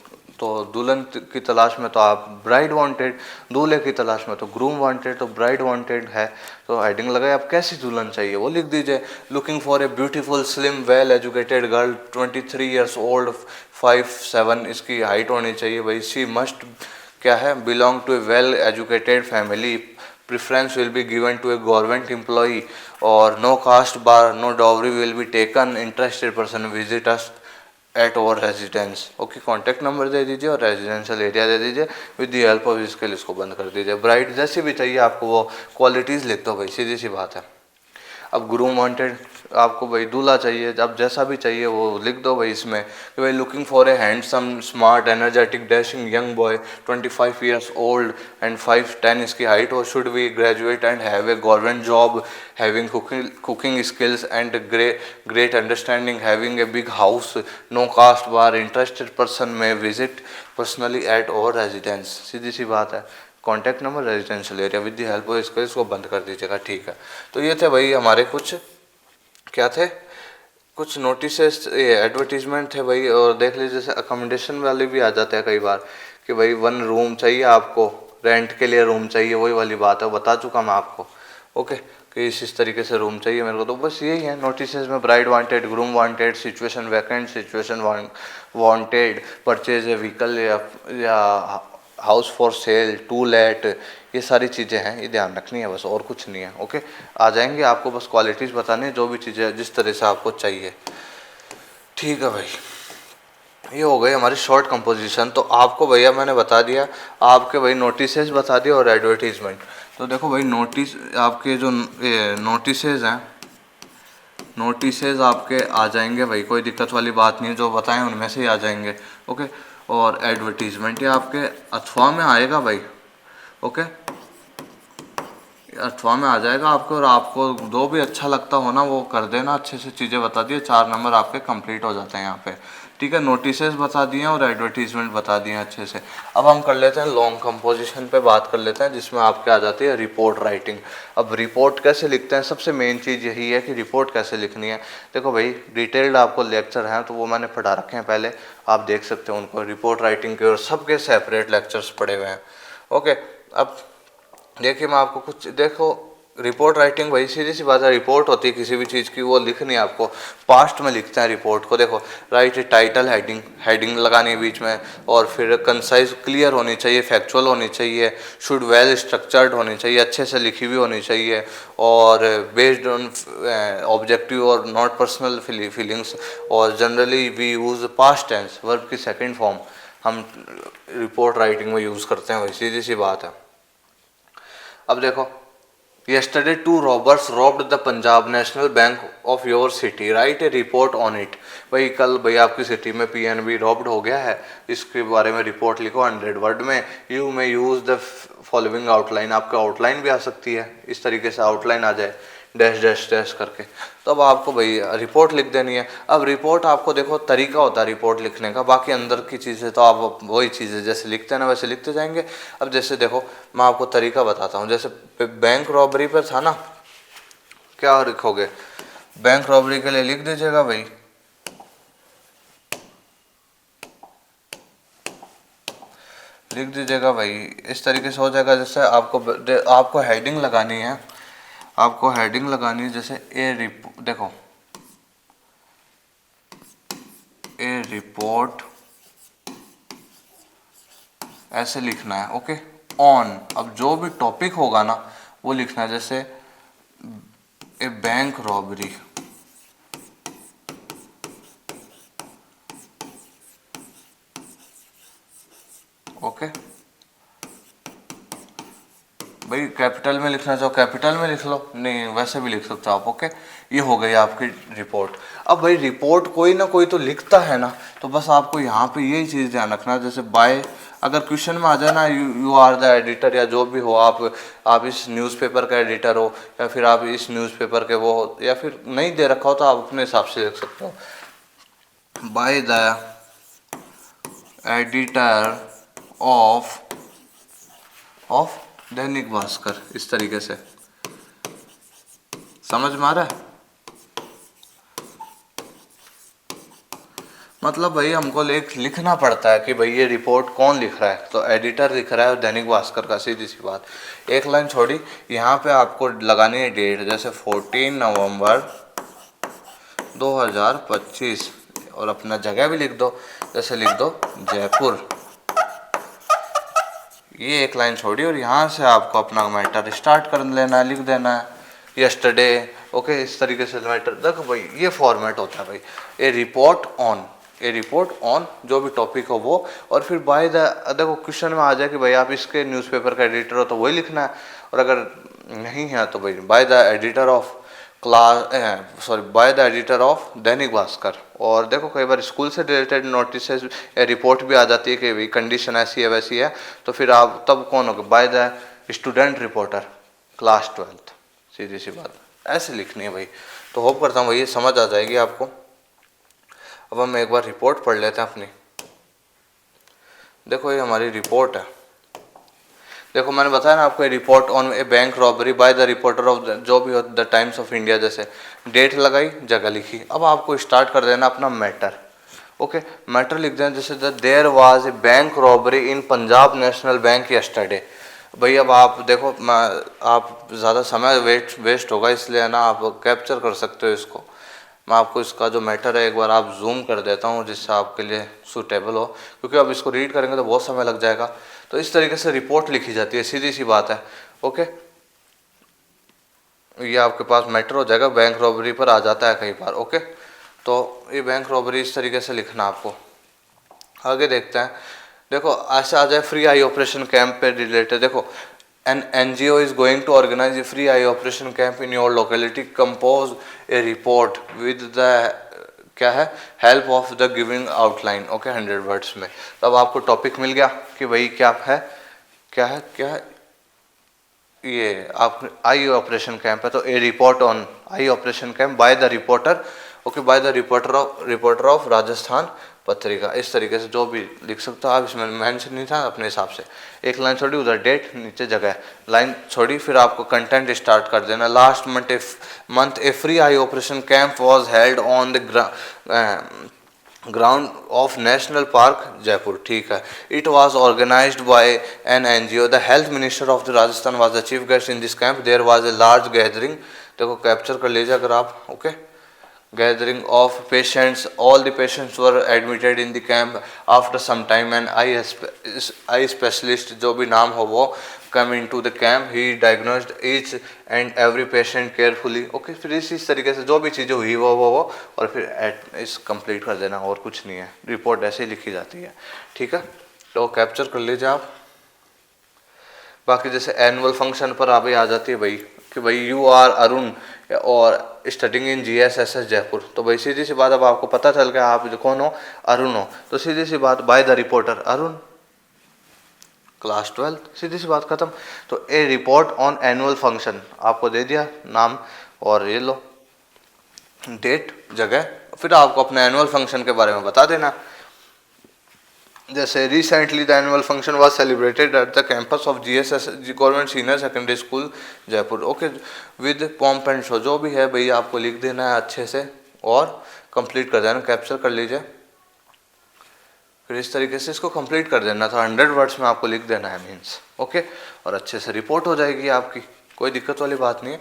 दुल्हन की तलाश में तो आप ब्राइड वांटेड, दूल्हे की तलाश में तो ग्रूम वांटेड, तो ब्राइड वांटेड है, तो हेडिंग लगाए आप कैसी दुल्हन चाहिए वो लिख दीजिए, looking for a beautiful slim well educated girl 23 years old 5'7" इसकी हाइट होनी चाहिए भाई, शी मस्ट क्या है, belong to a well educated family, preference will be given to a government employee, और no caste bar, no dowry will be taken, interested person visit us at over residence. Okay, contact number दे दीजिए और residential area दे दीजिए, with the help of इसके लिए इसको बंद कर दीजिए। ब्राइड जैसी भी चाहिए आपको वो क्वालिटीज़ लिख दो भाई, सीधी सी बात है। अब ग्रूम वांटेड, आपको भाई दूल्हा चाहिए, अब जैसा भी चाहिए वो लिख दो भाई इसमें कि भाई looking for a handsome smart energetic dashing young boy 25 years old and 5'10" इसकी हाइट हो, should be graduate and have a government job, having cooking skills and great understanding, having a big house, no caste bar, interested person may visit personally at our residence, सीधी सी बात है। Contact number residential area with the help of इसको बंद कर दीजिएगा, ठीक है। तो ये थे भाई हमारे कुछ क्या थे, कुछ नोटिस एडवर्टीजमेंट थे भाई, और देख लीजिए जैसे अकोमोडेशन वाले भी आ जाते हैं कई बार कि भाई 1 रूम चाहिए आपको, रेंट के लिए रूम चाहिए, वही वाली बात है, बता चुका मैं आपको। ओके, कि इस तरीके से रूम चाहिए मेरे को, तो बस यही है नोटिस में, bride wanted, groom wanted, situation vacant, situation wanted, purchase a vehicle या house for sale, to let, ये सारी चीज़ें हैं, ये ध्यान रखनी है बस, और कुछ नहीं है। ओके, आ जाएंगे, आपको बस क्वालिटीज़ बतानी है, जो भी चीज़ें जिस तरह से आपको चाहिए, ठीक है भाई। ये हो गई हमारी शॉर्ट कंपोजिशन। तो आपको भैया मैंने बता दिया, आपके भाई नोटिसेज बता दिया और एडवर्टीजमेंट। तो देखो भाई नोटिस, आपके जो नोटिसेज हैं, नोटिसेज आपके आ जाएंगे भाई, कोई दिक्कत वाली बात नहीं है, जो बताएं उनमें से ही आ जाएंगे। ओके, और एडवर्टीजमेंट ये आपके अथवा में आएगा भाई। ओके, अथवा में आ जाएगा आपको, और आपको जो भी अच्छा लगता हो ना वो कर देना, अच्छे से चीज़ें बता दिए, 4 नंबर आपके कंप्लीट हो जाते हैं यहाँ पे। ठीक है, नोटिसेस बता दिए और एडवर्टीजमेंट बता दिए अच्छे से। अब हम कर लेते हैं लॉन्ग कंपोजिशन पे बात कर लेते हैं, जिसमें आपके आ जाती है रिपोर्ट राइटिंग। अब रिपोर्ट कैसे लिखते हैं, सबसे मेन चीज़ यही है कि रिपोर्ट कैसे लिखनी है। देखो भाई, डिटेल्ड आपको लेक्चर हैं तो वो मैंने पढ़ा रखे हैं पहले, आप देख सकते हो उनको, रिपोर्ट राइटिंग के और सबके सेपरेट लेक्चर्स पड़े हुए हैं। ओके, अब देखिए मैं आपको कुछ, देखो रिपोर्ट राइटिंग वही सीधी सी बात है, रिपोर्ट होती है किसी भी चीज़ की, वो लिखनी है आपको, पास्ट में लिखते हैं रिपोर्ट को। देखो राइट टाइटल, हेडिंग लगानी है बीच में, और फिर कंसाइज क्लियर होनी चाहिए, फैक्चुअल होनी चाहिए, शुड वेल स्ट्रक्चर्ड होनी चाहिए, अच्छे से लिखी हुई होनी चाहिए, और बेस्ड ऑन ऑब्जेक्टिव और नॉट पर्सनल फीलिंग्स, और generally we use past tense, verb की सेकेंड फॉर्म हम रिपोर्ट राइटिंग में यूज़ करते हैं, वही सीधी सी बात है। अब देखो, yesterday two robbers robbed the Punjab National bank of your city, right A report on it. भाई कल भाई आपकी सिटी में पीएनबी रॉब्ड हो गया है, इसके बारे में रिपोर्ट लिखो 100 वर्ड में। You may use the following outline, आपका आउटलाइन भी आ सकती है, इस तरीके से आउटलाइन आ जाए डैश डैश डैश करके, तो अब आपको भाई रिपोर्ट लिख देनी है। अब रिपोर्ट आपको देखो तरीका होता है रिपोर्ट लिखने का, बाकी अंदर की चीज़ें तो आप वही चीज़ें जैसे लिखते हैं ना वैसे लिखते जाएंगे। अब जैसे देखो मैं आपको तरीका बताता हूँ, जैसे बैंक रॉबरी पर था ना, क्या लिखोगे, बैंक रॉबरी के लिए लिख दीजिएगा भाई, लिख दीजिएगा भाई, इस तरीके से हो जाएगा। जैसे आपको हेडिंग लगानी है, आपको हेडिंग लगानी है, जैसे देखो ए रिपोर्ट ऐसे लिखना है। ओके, ऑन, अब जो भी टॉपिक होगा ना वो लिखना है, जैसे ए बैंक रॉबरी, ओके भाई, कैपिटल में लिखना चाहो कैपिटल में लिख लो, नहीं वैसे भी लिख सकते हो आप। ओके, ये हो गई आपकी रिपोर्ट। अब भाई रिपोर्ट कोई ना कोई तो लिखता है ना, तो बस आपको यहाँ पे यही चीज़ ध्यान रखना, जैसे बाय, अगर क्वेश्चन में आ जाए ना यू आर द एडिटर, या जो भी हो आप इस न्यूज़पेपर का एडिटर हो, या फिर आप इस न्यूज़पेपर के वो हो, या फिर नहीं दे रखा हो तो आप अपने हिसाब से लिख सकते हो, by the editor of Dainik Bhaskar, इस तरीके से, समझ में आ रहा है। मतलब भाई हमको लिखना पड़ता है कि भाई ये रिपोर्ट कौन लिख रहा है, तो एडिटर लिख रहा है और दैनिक भास्कर का, सीधी सी बात। एक लाइन छोड़ी, यहाँ पे आपको लगानी है डेट, जैसे 14 नवंबर 2025, और अपना जगह भी लिख दो, जैसे लिख दो जयपुर, ये एक लाइन छोड़ी, और यहाँ से आपको अपना मैटर स्टार्ट कर लेना है, लिख देना है यस्टरडे। ओके, इस तरीके से मैटर, देखो भाई ये फॉर्मेट होता है भाई, a report on, a report on जो भी टॉपिक हो वो, और फिर बाय द, देखो क्वेश्चन में आ जाए कि भाई आप इसके न्यूज़पेपर का एडिटर हो तो वही लिखना है, और अगर नहीं है तो भाई by the editor of by the editor of Dainik Bhaskar. और देखो कई बार स्कूल से रिलेटेड नोटिस रिपोर्ट भी आ जाती है कि भाई कंडीशन ऐसी है वैसी है, तो फिर आप तब कौन होगा, by the student reporter class 12th, सीधी सी बात ऐसे लिखनी है भाई। तो होप करता हूँ भाई ये समझ आ जाएगी आपको। अब हम एक बार रिपोर्ट पढ़ लेते हैं अपनी। देखो ये हमारी रिपोर्ट है, देखो मैंने बताया ना आपको, report on A bank robbery bye the reporter of जो भी हो द टाइम्स ऑफ इंडिया, जैसे डेट लगाई, जगह लिखी। अब आपको स्टार्ट कर देना अपना मैटर। ओके, मैटर लिख देना, जैसे the there was a bank robbery in Punjab National Bank yesterday. भाई अब आप देखो, आप ज़्यादा समय वेस्ट होगा, इसलिए ना आप कैप्चर कर सकते हो इसको। मैं आपको इसका जो मैटर है एक बार आप जूम कर देता हूँ, जिससे आपके लिए सूटेबल हो, क्योंकि अब इसको रीड करेंगे तो बहुत समय लग जाएगा। तो इस तरीके से रिपोर्ट लिखी जाती है, सीधी सी बात है। ओके, ये आपके पास मैटर हो जाएगा, बैंक रॉबरी पर आ जाता है कई बार। ओके, तो ये बैंक रॉबरी इस तरीके से लिखना आपको। आगे देखते हैं, देखो ऐसे आ जाए फ्री आई ऑपरेशन कैंप पे रिलेटेड। देखो an NGO is going to organize a free eye operation camp in your locality, compose a report with the क्या है help of the giving outline. Okay, 100 words में। तब आपको topic मिल गया कि भाई क्या है ये आप आई ऑपरेशन कैंप है, तो a report on eye operation camp by the reporter. Okay, by the reporter of Rajasthan Patrika, इस तरीके से जो भी लिख सकते हो आप। इसमें मेंशन नहीं था अपने हिसाब से, एक लाइन छोड़ी, उधर डेट, नीचे जगह, लाइन छोड़ी, फिर आपको कंटेंट स्टार्ट कर देना। Last month a free eye operation camp was held on the ground of national park Jaipur, ठीक है। It was organised by an NGO, the health minister of the Rajasthan was the chief guest in this camp, there was a large gathering, देखो capture कर लीजिए अगर आप, okay. Gathering of patients, all the patients were admitted in the camp. After some time an eye specialist, जो भी नाम हो वो, come into the camp. He diagnosed each and every patient carefully. Okay, फिर इस तरीके से जो भी चीज़ें हुई वो और फिर इस कंप्लीट कर देना, और कुछ नहीं है। रिपोर्ट ऐसे ही लिखी जाती है, ठीक है। तो कैप्चर कर लीजिए आप। बाकी जैसे एनुअल फंक्शन पर अभी आ जाती है भाई कि भाई यू आर अरुण और स्टडिंग इन GSSS जयपुर, तो भाई सीधी सी बात, अब आपको पता चल गया आप जो कौन हो, अरुण हो, तो सीधी सी बात, bye the reporter Arun, class 12, सीधी सी बात खत्म। तो a report on annual function आपको दे दिया नाम, और ये लो डेट, जगह, फिर आपको अपने एनुअल फंक्शन के बारे में बता देना। जैसे recently the annual function was celebrated at the campus of GSS government senior secondary school Jaipur, okay, with pomp and show, जो भी है भैया आपको लिख देना है अच्छे से और कंप्लीट कर देना, कैप्चर कर लीजिए। फिर इस तरीके से इसको कंप्लीट कर देना था, 100 वर्ड्स में आपको लिख देना है मीन्स, ओके, और अच्छे से रिपोर्ट हो जाएगी आपकी, कोई दिक्कत वाली बात नहीं है,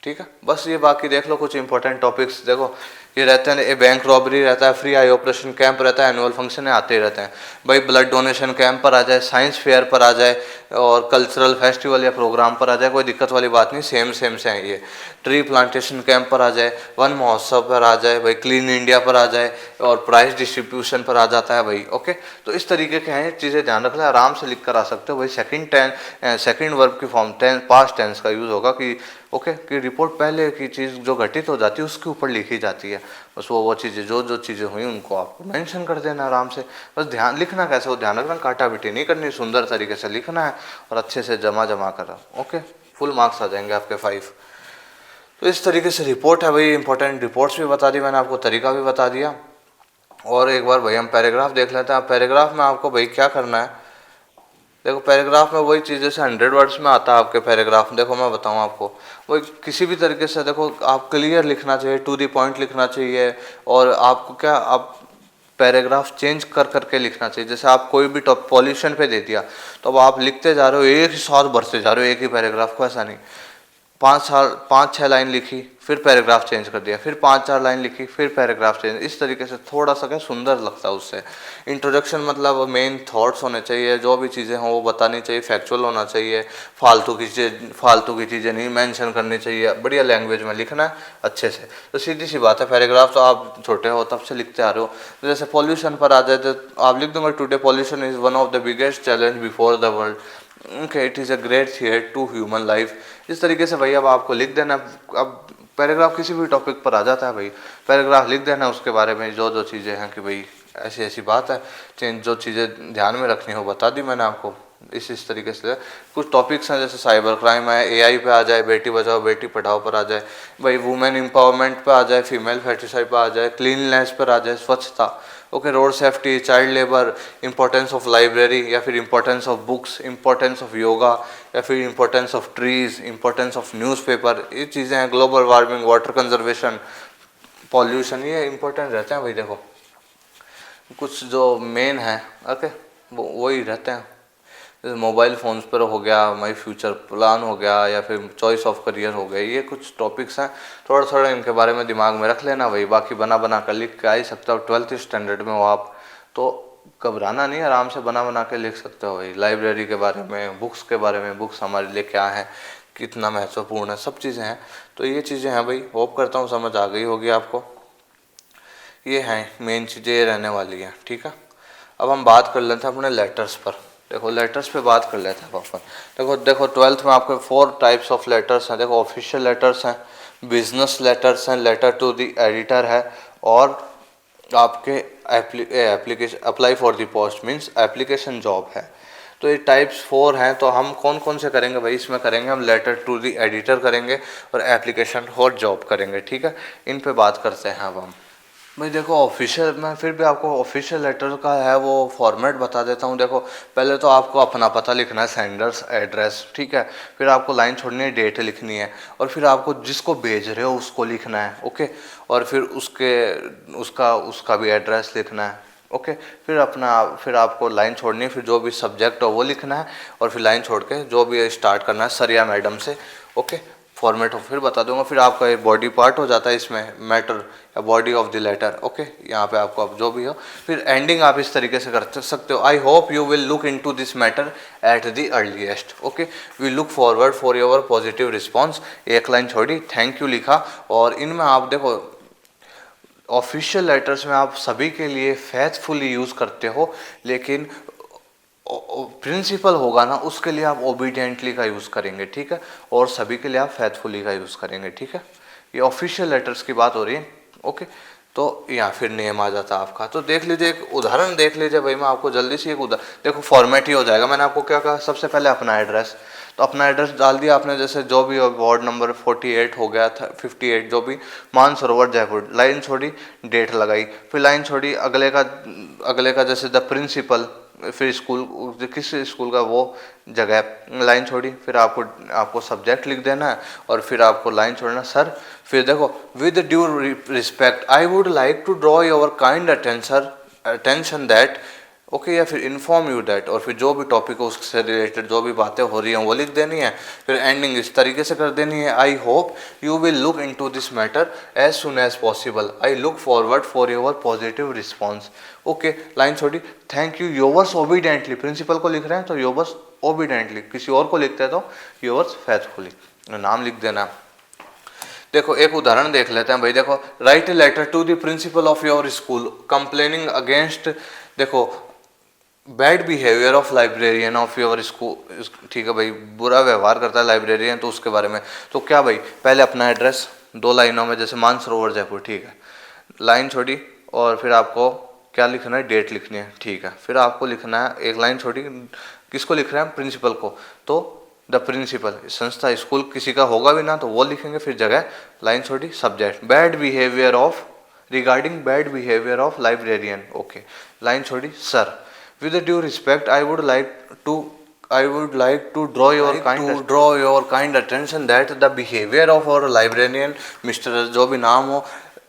ठीक है। बस ये बाकी देख लो कुछ इंपॉर्टेंट टॉपिक्स, देखो ये रहते हैं, ये बैंक रॉबरी रहता है, फ्री आई ऑपरेशन कैंप रहता है, एनुअल फंक्शन आते ही रहते हैं भाई, ब्लड डोनेशन कैंप पर आ जाए, साइंस फेयर पर आ जाए, और कल्चरल फेस्टिवल या प्रोग्राम पर आ जाए, कोई दिक्कत वाली बात नहीं, सेम से है ये। ट्री प्लांटेशन कैंप पर आ जाए, वन महोत्सव पर आ जाए भाई, क्लीन इंडिया पर आ जाए, और प्राइज डिस्ट्रीब्यूशन पर आ जाता है भाई, ओके। तो इस तरीके के हैं, चीज़ें ध्यान रखना, आराम से लिख कर आ सकते हो भाई। सेकंड वर्ब की फॉर्म पास्ट टेंस का यूज़ होगा कि ओके, कि रिपोर्ट पहले की चीज़ जो घटित हो जाती है उसके ऊपर लिखी जाती है, बस वो चीज़ें जो चीज़ें हुई उनको आपको मेंशन कर देना आराम से। बस ध्यान लिखना कैसे, वो ध्यान रखना, काटा बिटी नहीं करनी, सुंदर तरीके से लिखना है और अच्छे से जमा कर, ओके, फुल मार्क्स आ जाएंगे आपके 5। तो इस तरीके से रिपोर्ट है भाई, इंपॉर्टेंट रिपोर्ट्स भी बता दी मैंने आपको, तरीका भी बता दिया। और एक बार भाई हम पैराग्राफ देख लेते हैं। पैराग्राफ में आपको भाई क्या करना है, देखो पैराग्राफ में वही चीज़ जैसे 100 वर्ड्स में आता है आपके पैराग्राफ, देखो मैं बताऊं आपको, वही किसी भी तरीके से देखो आप क्लियर लिखना चाहिए, टू द पॉइंट लिखना चाहिए, और आपको क्या, आप पैराग्राफ चेंज कर करके लिखना चाहिए। जैसे आप कोई भी टॉप पॉल्यूशन पे दे दिया, तो अब आप लिखते जा रहे हो, एक ही साथ भरते जा रहे हो एक ही पैराग्राफ को, ऐसा नहीं, 5-6 लाइन लिखी, फिर पैराग्राफ चेंज कर दिया, फिर 5-4 लाइन लिखी, फिर पैराग्राफ चेंज, इस तरीके से थोड़ा सा क्या सुंदर लगता है उससे। इंट्रोडक्शन मतलब मेन थॉट्स होने चाहिए, जो भी चीज़ें हों वो बतानी चाहिए, फैक्चुअल होना चाहिए, फालतू की चीज़ें नहीं मेंशन करनी चाहिए, बढ़िया लैंग्वेज में लिखना है अच्छे से। तो सीधी सी बात है, पैराग्राफ तो आप छोटे हो तब से लिखते आ रहे हो। तो जैसे पॉल्यूशन पर आ जाए तो आप लिख दूंगा, today pollution is one of the biggest challenge before the world, okay, it is a great threat to human life. इस तरीके से भाई अब आपको लिख देना, अब पैराग्राफ किसी भी टॉपिक पर आ जाता है भाई, पैराग्राफ लिख देना उसके बारे में जो चीज़ें हैं कि भाई ऐसी बात है, चेंज जो चीज़ें ध्यान में रखनी हो बता दी मैंने आपको। इस तरीके से कुछ टॉपिक्स हैं, जैसे साइबर क्राइम है, AI पे आ जाए, बेटी बचाओ बेटी पढ़ाओ पर आ जाए भाई, वुमेन एम्पावरमेंट पे आ जाए, फीमेल फेटिसाइड पर आ जाए, क्लीननेस पर आ जाए, स्वच्छता, okay, road safety, child labour, importance of library, या फिर importance of books, importance of yoga, या फिर importance of trees, importance of newspaper, ये चीज़ें हैं, global warming, water conservation, pollution, ये इंपॉर्टेंट रहते हैं भाई। देखो कुछ जो मेन है, ओके, वो वही रहते हैं, जैसे मोबाइल फ़ोन्स पर हो गया, माई फ्यूचर प्लान हो गया, या फिर चॉइस ऑफ करियर हो गया, ये कुछ टॉपिक्स हैं, थोड़ा इनके बारे में दिमाग में रख लेना भाई। बाकी बना कर लिख के आ ही सकते हो, 12th स्टैंडर्ड में हो आप तो घबराना नहीं, आराम से बना के लिख सकते हो भाई। लाइब्रेरी के बारे में, बुक्स के बारे में, बुक्स हमारे लिए क्या है, कितना महत्वपूर्ण है, सब चीज़ें हैं। तो ये चीज़ें हैं भाई, होप करता हूँ समझ आ गई होगी आपको। ये हैं मेन चीज़ें रहने वाली हैं, ठीक है। अब हम बात कर लेते हैं अपने लेटर्स पर। देखो लेटर्स पे बात कर लेते हैं अपन। देखो 12th में आपके 4 टाइप्स ऑफ लेटर्स हैं। देखो ऑफिशियल लेटर्स हैं, बिजनेस लेटर्स हैं, लेटर टू द एडिटर है, और आपके application apply for the post means application job है। तो ये टाइप्स 4 हैं। तो हम कौन कौन से करेंगे भाई, इसमें करेंगे हम लेटर टू द एडिटर करेंगे और एप्लीकेशन फॉर जॉब करेंगे, ठीक है। इन पे बात करते हैं अब हम। भाई देखो ऑफिशियल, मैं फिर भी आपको ऑफिशियल लेटर का है वो फॉर्मेट बता देता हूँ। देखो पहले तो आपको अपना पता लिखना है, सेंडर्स एड्रेस, ठीक है। फिर आपको लाइन छोड़नी है, डेट लिखनी है, और फिर आपको जिसको भेज रहे हो उसको लिखना है, ओके। और फिर उसके उसका उसका भी एड्रेस लिखना है, ओके। फिर आपको लाइन छोड़नी है, फिर जो भी सब्जेक्ट हो वो लिखना है, और फिर लाइन छोड़ के जो भी स्टार्ट करना है सर या मैडम से, ओके। फॉर्मेट हो फिर बता दूंगा। फिर आपका एक बॉडी पार्ट हो जाता है इसमें, मैटर या body of the letter, okay. यहाँ पे आपको अब जो भी हो, फिर एंडिंग आप इस तरीके से कर सकते हो, I hope you will look into this matter at the earliest, okay. We look forward for your positive response, एक लाइन छोड़ी, थैंक यू लिखा। और इनमें आप देखो ऑफिशियल लेटर्स में आप सभी के लिए फेथफुली यूज़ करते हो, लेकिन प्रिंसिपल होगा ना उसके लिए आप ओबीडियंटली का यूज़ करेंगे, ठीक है। और सभी के लिए आप फेथफुली का यूज़ करेंगे, ठीक है। ये ऑफिशियल लेटर्स की बात हो रही है, ओके। तो यहाँ फिर नेम आ जाता है आपका। तो देख लीजिए, एक उदाहरण देख लीजिए भाई, मैं आपको जल्दी से एक उदाहरण, देखो फॉर्मेट ही हो जाएगा। मैंने आपको क्या कहा, सबसे पहले अपना एड्रेस, तो अपना एड्रेस डाल दिया आपने, जैसे जो भी वार्ड नंबर 48 हो गया था, 58 जो भी, मानसरोवर जयपुर, लाइन छोड़ी, डेट लगाई, फिर लाइन छोड़ी, अगले का जैसे द प्रिंसिपल, फिर स्कूल, किस स्कूल का वो जगह, लाइन छोड़ी। फिर आपको सब्जेक्ट लिख देना है, और फिर आपको लाइन छोड़ना, सर। फिर देखो, with due respect I would like to draw your kind attention that, okay, या फिर इन्फॉर्म यू दैट, और फिर जो भी टॉपिक हो उससे रिलेटेड जो भी बातें हो रही हैं वो लिख देनी है। फिर एंडिंग इस तरीके से कर देनी है, I hope you will look into this matter as soon as possible, I look forward for your positive response, okay. Line छोड़ी, thank you yours obediently, principal को लिख रहे हैं तो योवर्स ओबीडेंटली, किसी और को लिखते हैं तो योवर्स फेथफुली, नाम लिख देना। देखो एक उदाहरण देख लेते हैं भाई। देखो, write a letter to the principal of your school complaining against, देखो bad behaviour of librarian of your school, ठीक है भाई, बुरा व्यवहार करता है लाइब्रेरियन, तो उसके बारे में। तो क्या भाई, पहले अपना एड्रेस 2 लाइनों में, जैसे मानसरोवर जयपुर, ठीक है, लाइन छोड़ी, और फिर आपको क्या लिखना है, डेट लिखनी है, ठीक है। फिर आपको लिखना है, एक लाइन छोड़ी, किसको लिख रहे हैं, प्रिंसिपल को, तो द प्रिंसिपल, संस्था, स्कूल किसी का होगा भी ना तो वो लिखेंगे। फिर जगह लाइन छोड़ी, subject bad behaviour of, regarding bad behaviour of librarian, okay. Line छोड़ी, sir, with the due respect I would like to draw your kind attention that the behavior of our librarian Mr. जो भी नाम हो,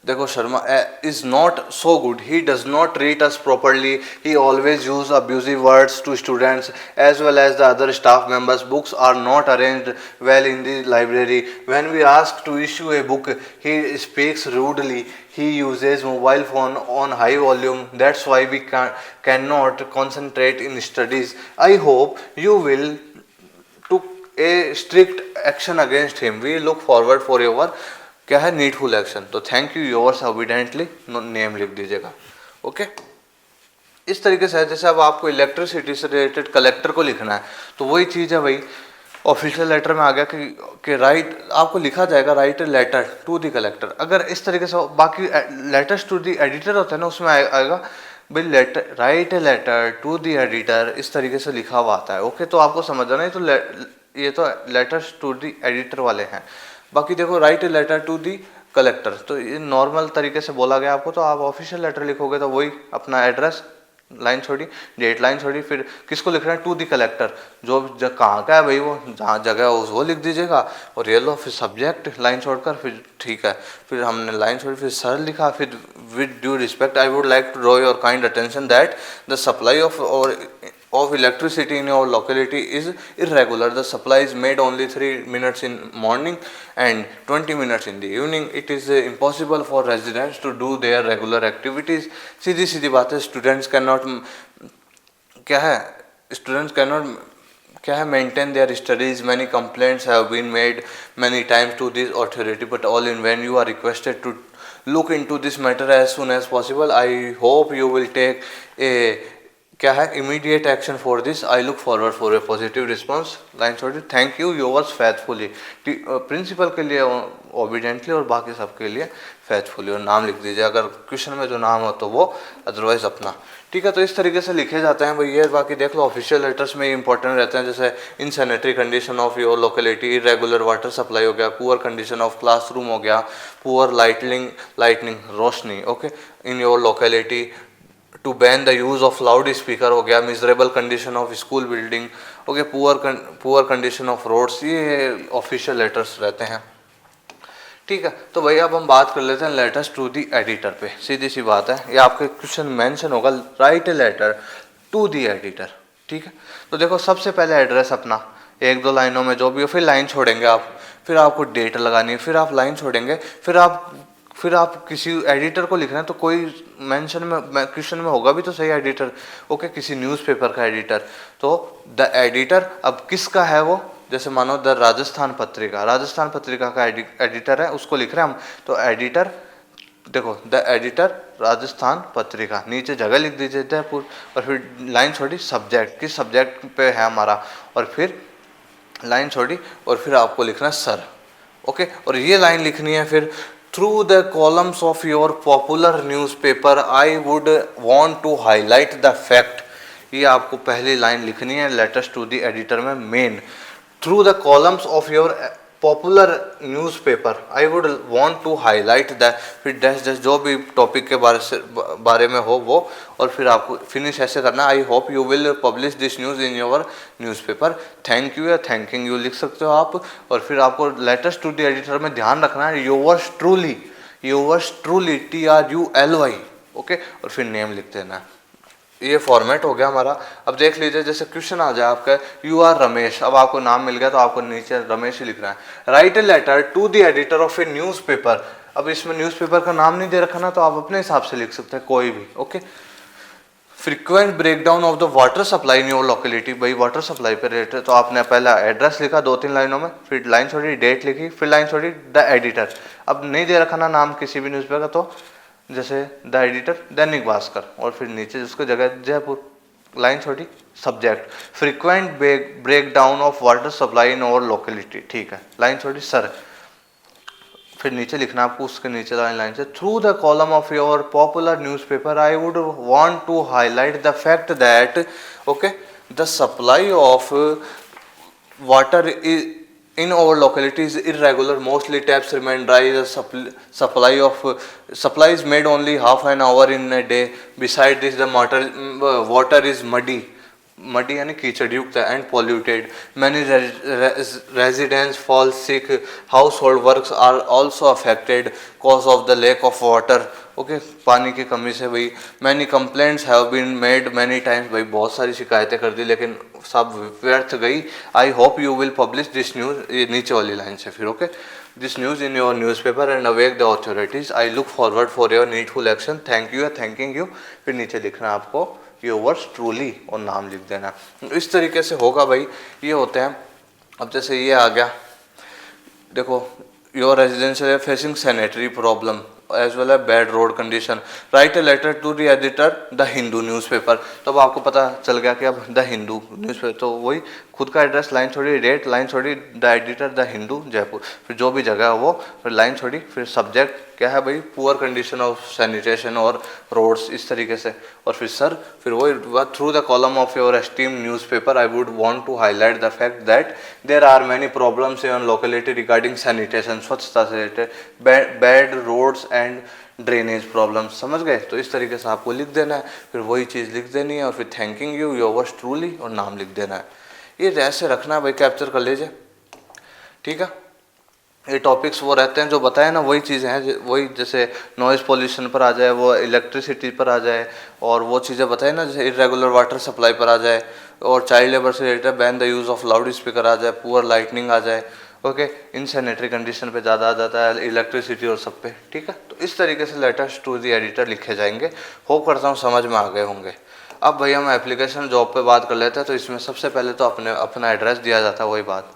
देखो Sharma, is not so good. He does not treat us properly. He always use abusive words to students as well as the other staff members. Books are not arranged well in the library. When we ask to issue a book, he speaks rudely. He uses mobile phone on high volume. That's why we cannot concentrate in studies. I hope you will took a strict action against him. We look forward for your, क्या है, needful action. तो thank you yours obediently, name लिख दीजिएगा, okay. इस तरीके से है। जैसे अब आपको इलेक्ट्रिसिटी से रिलेटेड कलेक्टर को लिखना है, तो वही चीज़ है भाई, ऑफिशियल लेटर में आ गया कि राइट, आपको लिखा जाएगा write a letter to the collector. अगर इस तरीके से बाकी लेटर्स टू द एडिटर होता है ना, उसमें आएगा भाई letter, write a letter to the editor, इस तरीके से लिखा हुआ आता है, ओके। तो आपको समझ आना, ये तो लेटर्स टू द एडिटर वाले हैं। बाकी देखो, write a letter to the collector, तो ये नॉर्मल तरीके से बोला गया आपको, तो आप ऑफिशियल लेटर लिखोगे तो वही अपना एड्रेस, लाइन छोड़ी, डेट लाइन छोड़ी, फिर किसको लिख रहे हैं, टू दी कलेक्टर, जो कहाँ का है भाई, वो जहाँ जगह हो वो लिख दीजिएगा, और ये लो, फिर सब्जेक्ट लाइन छोड़कर, फिर ठीक है, फिर हमने लाइन छोड़ी, फिर सर लिखा, फिर with due respect I would like to draw your kind attention that the supply of electricity in your locality is irregular. The supply is made only 3 minutes in morning and 20 minutes in the evening. It is impossible for residents to do their regular activities. सीधी सीधी बात है, students cannot, क्या है, students cannot, क्या है, maintain their studies. Many complaints have been made many times to this authority, but all in vain. You are requested to look into this matter as soon as possible. I hope you will take a क्या है, immediate action for this, I look forward for a positive response, line छोटी, thank you yours फैथफुली, principal के लिए obediently और बाकी सबके लिए फैथफुली, और नाम लिख दीजिए अगर क्वेश्चन में जो नाम हो तो वो, अदरवाइज अपना। ठीक है, तो इस तरीके से लिखे जाते हैं भाई ये। बाकी देख लो ऑफिशियल लेटर्स में इंपॉर्टेंट रहते हैं, जैसे insanitary condition of your locality, irregular water supply हो गया, पुअर कंडीशन ऑफ क्लासरूम हो गया, पुअर लाइटनिंग रोशनी, okay, in your locality, to ban the use of loud speaker हो गया, miserable condition of school building, okay, poor condition of roads, ये official letters रहते हैं। ठीक है, तो भाई अब हम बात कर लेते हैं लेटर्स टू दी एडिटर पे। सीधी सी बात है, ये आपके क्वेश्चन मेंशन होगा, write a letter to the editor. ठीक है, तो देखो सबसे पहले एड्रेस अपना, एक दो लाइनों में जो भी हो, फिर लाइन छोड़ेंगे आप, फिर आपको डेट लगानी है, फिर आप लाइन छोड़ेंगे, फिर आप किसी एडिटर को लिखना है, तो कोई मेंशन में क्वेश्चन में होगा भी तो सही एडिटर, ओके, किसी न्यूज़पेपर का एडिटर, तो द एडिटर अब किसका है वो, जैसे मानो द राजस्थान पत्रिका का एडिटर है, उसको लिख रहे हैं हम, तो एडिटर देखो द एडिटर राजस्थान पत्रिका, नीचे जगह लिख दीजिए जयपुर, और फिर लाइन छोड़ी सब्जेक्ट, किस सब्जेक्ट पे है हमारा, और फिर लाइन छोड़ी, और फिर आपको लिखना है सर, ओके, और ये लाइन लिखनी है फिर, through the columns of your popular newspaper I would want to highlight the fact, ये आपको पहली लाइन लिखनी है लेटर्स टू द एडिटर में main, through the columns of your popular newspaper I would want to highlight that, फिर dash dash जो भी topic के बारे में हो वो, और फिर आपको फिनिश ऐसे करना, आई hope you will publish this news in your newspaper, thank you या थैंकिंग यू लिख सकते हो आप, और फिर आपको लेटर्स टू द एडिटर में ध्यान रखना है योवर्स ट्रूली TRULY, ओके, और फिर नेम लिख देना है। ये फॉर्मेट हो गया हमारा। अब देख लीजिए जैसे क्वेश्चन आ जाए आपका, यू आर रमेश, अब आपको नाम मिल गया तो आपको नीचे रमेश ही लिखना है, write a letter to the editor of a newspaper, अब इसमें न्यूज़पेपर का नाम नहीं दे रखा ना, तो आप अपने हिसाब से लिख सकते हैं कोई भी, okay, frequent breakdown of the water supply in your locality, भाई वाटर सप्लाई पे रेट है, तो आपने पहला एड्रेस लिखा 2-3 लाइनों में, फिर लाइन छोड़ी, डेट लिखी, फिर लाइन छोड़ी द एडिटर, अब नहीं दे रखा ना नाम किसी भी न्यूज़पेपर का, तो जैसे द एडिटर दैनिक भास्कर, और फिर नीचे उसको जगह जयपुर, लाइन छोटी subject, frequent break down of water supply in over locality, ठीक है, लाइन छोटी सर, फिर नीचे लिखना आपको उसके नीचे लाइन से, through the column of your popular newspaper I would want to highlight the fact that, okay, the supply of water is in our locality is irregular, mostly taps remain dry, the supply is made only half an hour in a day, beside this the water is muddy यानी कीचड़ युक्त है, and polluted, many residents fall sick, household works are also affected cause of the lack of water, okay, पानी की कमी से भाई, many complaints have been made many times, भाई बहुत सारी शिकायतें कर दी लेकिन सब व्यर्थ गई, आई hope you will publish this news, ये नीचे वाली लाइन से फिर, okay, this news in your newspaper and awake the authorities, I look forward for your needful action, thank you या थैंकिंग यू, फिर नीचे लिखना आपको योवर्स ट्रूली और नाम लिख देना। इस तरीके से होगा भाई, ये होते हैं। अब जैसे ये आ गया, देखो your residential facing sanitary problem as well as bad road condition, write a letter to the editor the Hindu newspaper, तो अब आपको पता चल गया कि अब द हिंदू न्यूज़पेपर, तो वही खुद का एड्रेस, लाइन छोड़ी डेट, लाइन छोड़ी the editor the Hindu Jaipur, फिर जो भी जगह है वो, फिर लाइन छोड़ी, फिर सब्जेक्ट क्या है भाई, पुअर कंडीशन ऑफ सैनिटेशन और रोड्स, इस तरीके से, और फिर सर, फिर वही through the column of your esteem newspaper I would want to highlight the fact that there are many problems in locality regarding sanitation, स्वच्छता से related, bad roads and drainage problem, समझ गए, तो इस तरीके से आपको लिख देना है, फिर वही चीज़ लिख देनी है, और फिर थैंकिंग यू योवर्स ट्रूली और नाम लिख देना है। ये ऐसे रखना है भाई, कैप्चर कर लीजिए, ठीक है। ये टॉपिक्स वो रहते हैं जो बताए ना, वही चीज़ें हैं, वही जैसे नॉइज़ पॉल्यूशन पर आ जाए, वो इलेक्ट्रिसिटी पर आ जाए, और वो चीज़ें बताए ना जैसे इरेगुलर वाटर सप्लाई पर आ जाए, और चाइल्ड लेबर से related ban the use of loud speaker आ जाए, पुअर लाइटनिंग आ जाए, ओके, इन सैनिटरी कंडीशन पे ज़्यादा आ जाता है, इलेक्ट्रिसिटी और सब पे, ठीक है। तो इस तरीके से लेटर्स टू द एडिटर लिखे जाएंगे। होप करता हूँ समझ में आ गए होंगे। अब भैया हम एप्लीकेशन जॉब पे बात कर लेते हैं, तो इसमें सबसे पहले तो अपना एड्रेस दिया जाता है, वही बात,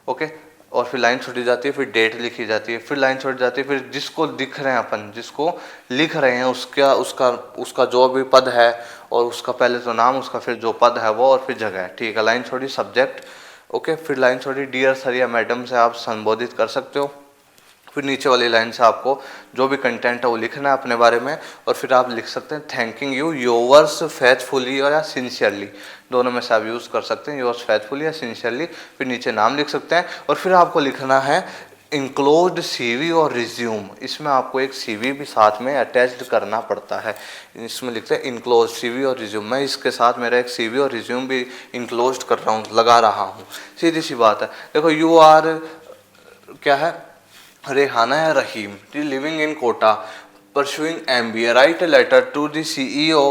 ओके, और फिर लाइन छोड़ी जाती है, फिर डेट लिखी जाती है, फिर लाइन छोड़ी जाती है, फिर जिसको लिख रहे हैं अपन, जिसको लिख रहे हैं उसका उसका उसका जो भी पद है, और उसका पहले तो नाम, उसका फिर जो पद है वो, और फिर जगह, ठीक है। लाइन छोड़ी सब्जेक्ट, ओके। फिर लाइन छोड़ी डियर सर या मैडम से आप संबोधित कर सकते हो। फिर नीचे वाली लाइन से आपको जो भी कंटेंट है वो लिखना है अपने बारे में, और फिर आप लिख सकते हैं थैंकिंग यू योवर्स फेथफुली और या सिंसियरली, दोनों में से आप यूज़ कर सकते हैं, योवर्स फेथफुली या सिंसियरली। फिर नीचे नाम लिख सकते हैं, और फिर आपको लिखना है इंक्लोज्ड सीवी और रिज्यूम। इसमें आपको एक सीवी भी साथ में अटैच्ड करना पड़ता है, इसमें लिखते हैं इंक्लोज सीवी और रिज्यूम। मैं इसके साथ मेरा एक सीवी और रिज्यूम भी इंक्लोज कर रहा हूँ, लगा रहा हूँ, सीधी सी बात है। देखो यू आर क्या है, रेहाना या Rahim, living in Kota, pursuing MBA, write a letter to the CEO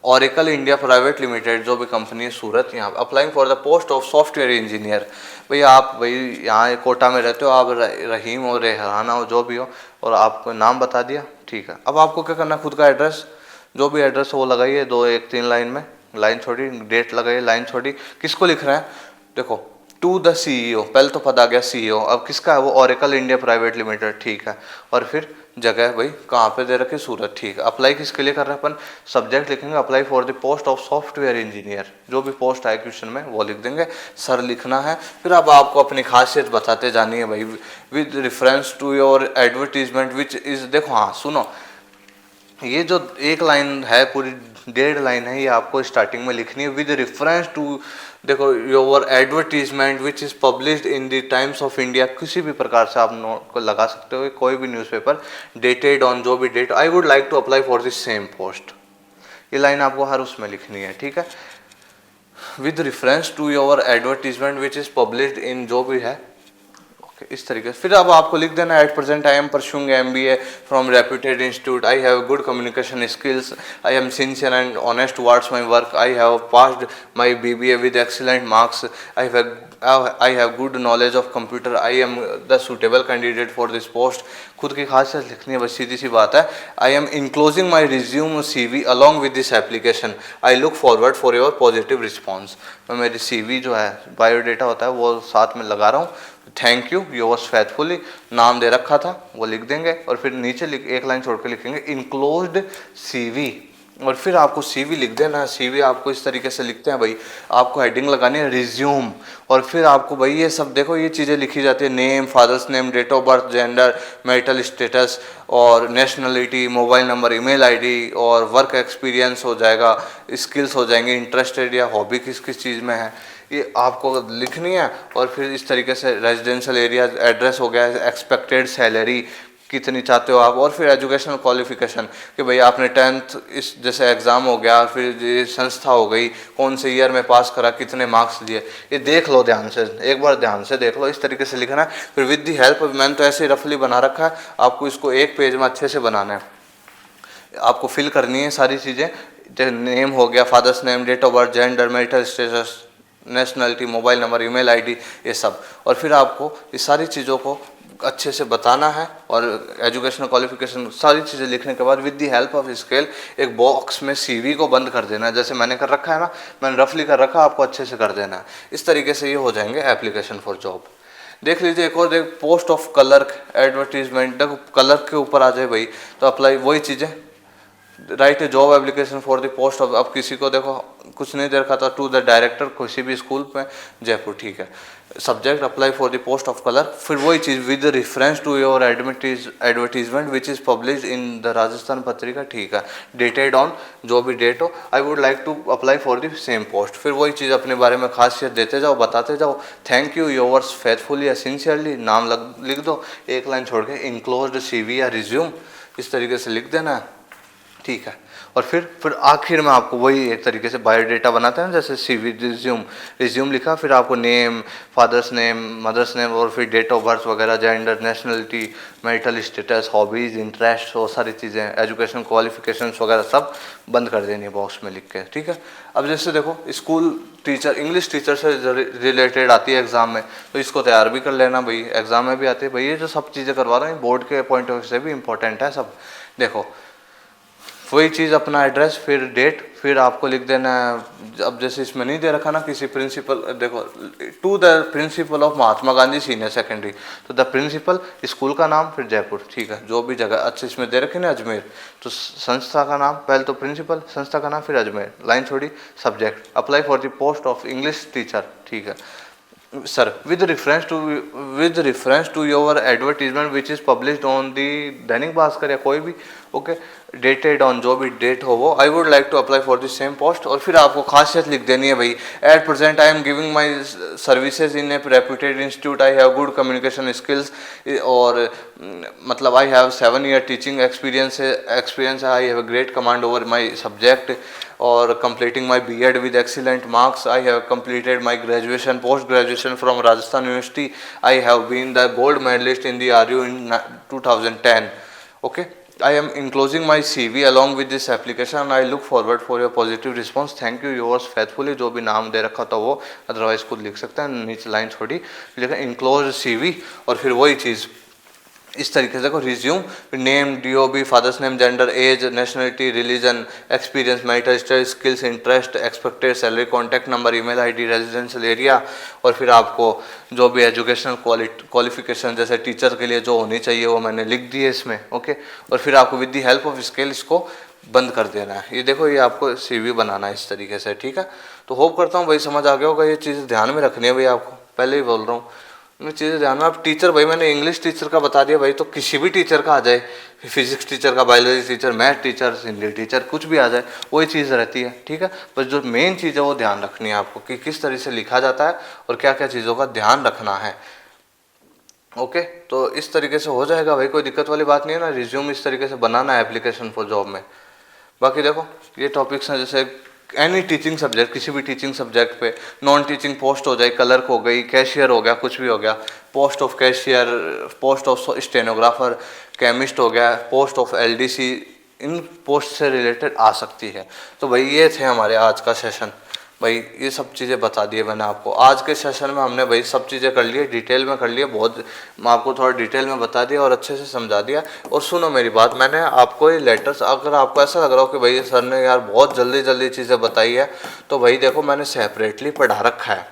Oracle India private limited, जो भी कंपनी है सूरत, यहाँ applying for the post of software engineer. भैया आप भाई यहाँ कोटा में रहते हो, आप रहीम हो, रेहाना हो, जो भी हो, और आपको नाम बता दिया, ठीक है। अब आपको क्या करना है, खुद का एड्रेस, जो भी एड्रेस है वो लगाइए, 2 1 3 लाइन में, लाइन छोड़ी, डेट लगाइए, लाइन छोड़ी, किसको लिख रहे हैं, देखो टू द CEO, पहले तो पता आ गया CEO, अब किसका है वो, ओरेकल इंडिया प्राइवेट लिमिटेड, ठीक है। और फिर जगह भाई कहाँ पे दे रखी, सूरत, ठीक है। अप्लाई किसके लिए कर रहे हैं अपन, सब्जेक्ट लिखेंगे apply for the post of software engineer, जो भी पोस्ट है क्वेश्चन में वो लिख देंगे, सर लिखना है। फिर अब आपको अपनी खासियत बताते जानी है भाई, with reference to your advertisement which is, देखो हाँ सुनो, ये जो एक लाइन है पूरी 1.5 लाइन है, ये आपको स्टार्टिंग में लिखनी है, विद रेफरेंस टू, देखो your advertisement which is published in the times of India, किसी भी प्रकार से आप नोट को लगा सकते हो, कोई भी न्यूज़पेपर, डेटेड ऑन जो भी date, I would like to apply for the same post, ये लाइन आपको हर उसमें लिखनी है, ठीक है। With reference to your advertisement which is published in, जो भी है, इस तरीके से। फिर अब आपको लिख देना eight present I M pursuing MBA from reputed institute, I have good communication skills, I am sincere and honest towards my work, I have passed my BBA with excellent marks, I have good knowledge of computer, I am the suitable candidate for this post. खुद की खासियत लिखनी है, बस सीधी सी बात है। I am enclosing my resume CV along with this application, I look forward for your positive response. मैं मेरी CV जो है, बायोडेटा होता है, वो साथ में लगा रहा हूँ। थैंक यू योवर्स फेथफुली, नाम दे रखा था वो लिख देंगे, और फिर नीचे एक लाइन छोड़ के लिखेंगे इंक्लोज्ड CV, और फिर आपको CV लिख देना है। CV आपको इस तरीके से लिखते हैं भाई, आपको हेडिंग लगानी है रिज्यूम, और फिर आपको भाई ये सब देखो ये चीज़ें लिखी जाती है, name, father's name, date of birth, gender, marital status, और nationality, mobile number, email ID, और वर्क एक्सपीरियंस हो जाएगा, स्किल्स हो जाएंगे, इंटरेस्टेड या हॉबी किस किस चीज़ में है, ये आपको लिखनी है। और फिर इस तरीके से रेजिडेंशियल एरिया, एड्रेस हो गया, एक्सपेक्टेड सैलरी कितनी चाहते हो आप, और फिर एजुकेशनल क्वालिफिकेशन कि भाई आपने 10th इस जैसे एग्ज़ाम हो गया, फिर ये संस्था हो गई, कौन से ईयर में पास करा, कितने मार्क्स दिए, ये देख लो ध्यान से, एक बार ध्यान से देख लो, इस तरीके से लिखना है। फिर विद दी हेल्प, मैंने तो ऐसे ही रफली बना रखा है, आपको इसको एक पेज में अच्छे से बनाना है, आपको फिल करनी है सारी चीज़ें, जैसे नेम हो गया, father's name, date of birth, gender, marital status, nationality, mobile number, email ID, ये सब। और फिर आपको ये सारी चीज़ों को अच्छे से बताना है, और एजुकेशनल क्वालिफिकेशन सारी चीज़ें लिखने के बाद with the help of scale एक बॉक्स में CV को बंद कर देना है, जैसे मैंने कर रखा है ना, मैंने रफली कर रखा है, आपको अच्छे से कर देना है। इस तरीके से ये हो जाएंगे एप्लीकेशन फॉर जॉब। देख लीजिए एक और, देख पोस्ट ऑफ क्लर्क एडवर्टीजमेंट, देखो क्लर्क के ऊपर आ जाए भाई, तो अप्लाई वही चीज़ें, right A job application for the post of, अब किसी को देखो कुछ नहीं दे रखा था, टू द डायरेक्टर किसी भी स्कूल में जयपुर, ठीक है। Subject apply for the post of clerk, फिर वही चीज़ with reference to your advertisement which is publish in the Rajasthan Patrika, ठीक है, डेटेड ऑन, जो भी डेट हो, I would like to apply for the same post. फिर वही चीज़ अपने बारे में खासियत देते जाओ, बताते जाओ, थैंक यू योवर्स फेथफुली या सिंसियरली, नाम लिख दो, एक लाइन छोड़ के इंक्लोज्ड CV या रिज्यूम, इस तरीके से लिख देना है, ठीक है। और फिर आखिर में आपको वही एक तरीके से बायोडेटा बनाते हैं, जैसे CV, रिज्यूम लिखा, फिर आपको name, father's name, mother's name, और फिर डेट ऑफ बर्थ वगैरह, gender, nationality, marital status, hobbies, interest, वो सारी चीज़ें, एजुकेशन क्वालिफिकेशंस वगैरह सब बंद कर देनी है बॉक्स में लिख के, ठीक है। अब जैसे देखो स्कूल टीचर, इंग्लिश टीचर से रिलेटेड आती है एग्ज़ाम में, तो इसको तैयार भी कर लेना भाई, एग्ज़ाम में भी आती है भाई, ये जो सब चीज़ें करवा रहे हैं बोर्ड के पॉइंट ऑफ व्यू से भी इंपॉर्टेंट है सब। देखो वही चीज़ अपना एड्रेस, फिर डेट, फिर आपको लिख देना है। अब जैसे इसमें नहीं दे रखा ना किसी प्रिंसिपल, देखो to the principal of Mahatma Gandhi senior secondary, तो द प्रिंसिपल, स्कूल का नाम, फिर जयपुर, ठीक है, जो भी जगह अच्छे इसमें दे रखे ना अजमेर, तो संस्था का नाम, पहले तो प्रिंसिपल, संस्था का नाम, फिर अजमेर, लाइन छोड़ी, subject, apply for the post of English teacher, ठीक है sir, with reference to your advertisement which is published on the Dainik Bhaskar या कोई भी, ओके, डेटेड ऑन, जो भी डेट हो वो, I would like to apply for the same post. और फिर आपको खासियत लिख देनी है भाई, at present I am giving my services in a reputed institute, I have good communication skills, और मतलब I have 7 year teaching experience, I have a great command over my subject, और completing my B.Ed with excellent marks. I have completed my graduation, post graduation from Rajasthan University. I have been the gold medalist in the RU in 2010. Okay, I am enclosing my CV along with this application and I look forward for your positive response. Thank you, yours faithfully. जो भी नाम दे रखा था वो, otherwise खुद लिख सकते हैं, नीचे लाइन छोड़ी, लेकिन इनक्लोज CV, और फिर वही चीज़ इस तरीके से देखो, resume, name, DOB, father's name, gender, age, nationality, religion, experience, marital status, skills, interest, expected salary, contact number, email ID, residential area, और फिर आपको जो भी एजुकेशनल क्वालिफिकेशन जैसे टीचर के लिए जो होनी चाहिए वो मैंने लिख दी है इसमें, ओके। और फिर आपको with the help of scale इसको बंद कर देना है। ये देखो, ये आपको CV बनाना है इस तरीके से, ठीक है। तो होप करता हूँ भाई समझ आ गया होगा, ये चीज़ ध्यान में रखनी है भाई, आपको पहले ही बोल रहा हूँ, मैं चीज़ें ध्यान में। आप टीचर, भाई मैंने इंग्लिश टीचर का बता दिया भाई, तो किसी भी टीचर का आ जाए, फिजिक्स टीचर का, biology teacher, math teacher, Hindi teacher, कुछ भी आ जाए, वही चीज़ रहती है, ठीक है। बस जो मेन चीज़ है वो ध्यान रखनी है आपको, कि किस तरह से लिखा जाता है और क्या क्या चीज़ों का ध्यान रखना है, ओके। तो इस तरीके से हो जाएगा भाई, कोई दिक्कत वाली बात नहीं है ना। रिज्यूम इस तरीके से बनाना है एप्लीकेशन फॉर जॉब में। बाकी देखो, ये टॉपिक्स हैं, जैसे एनी टीचिंग सब्जेक्ट, किसी भी टीचिंग सब्जेक्ट पे, नॉन टीचिंग पोस्ट हो जाए, क्लर्क हो गई, कैशियर हो गया, कुछ भी हो गया, post of cashier, post of stenographer, chemist हो गया, post of LDC, in post से रिलेटेड आ सकती है। तो भाई ये थे हमारे आज का सेशन, भाई ये सब चीज़ें बता दिए मैंने आपको। आज के सेशन में हमने भाई सब चीज़ें कर लिए, डिटेल में कर लिए, बहुत मैं आपको थोड़ा डिटेल में बता दिया और अच्छे से समझा दिया। और सुनो मेरी बात, मैंने आपको ये लेटर्स, अगर आपको ऐसा लग रहा हो कि भाई सर ने यार बहुत जल्दी जल्दी चीज़ें बताई है, तो भाई देखो मैंने सेपरेटली पढ़ा रखा है।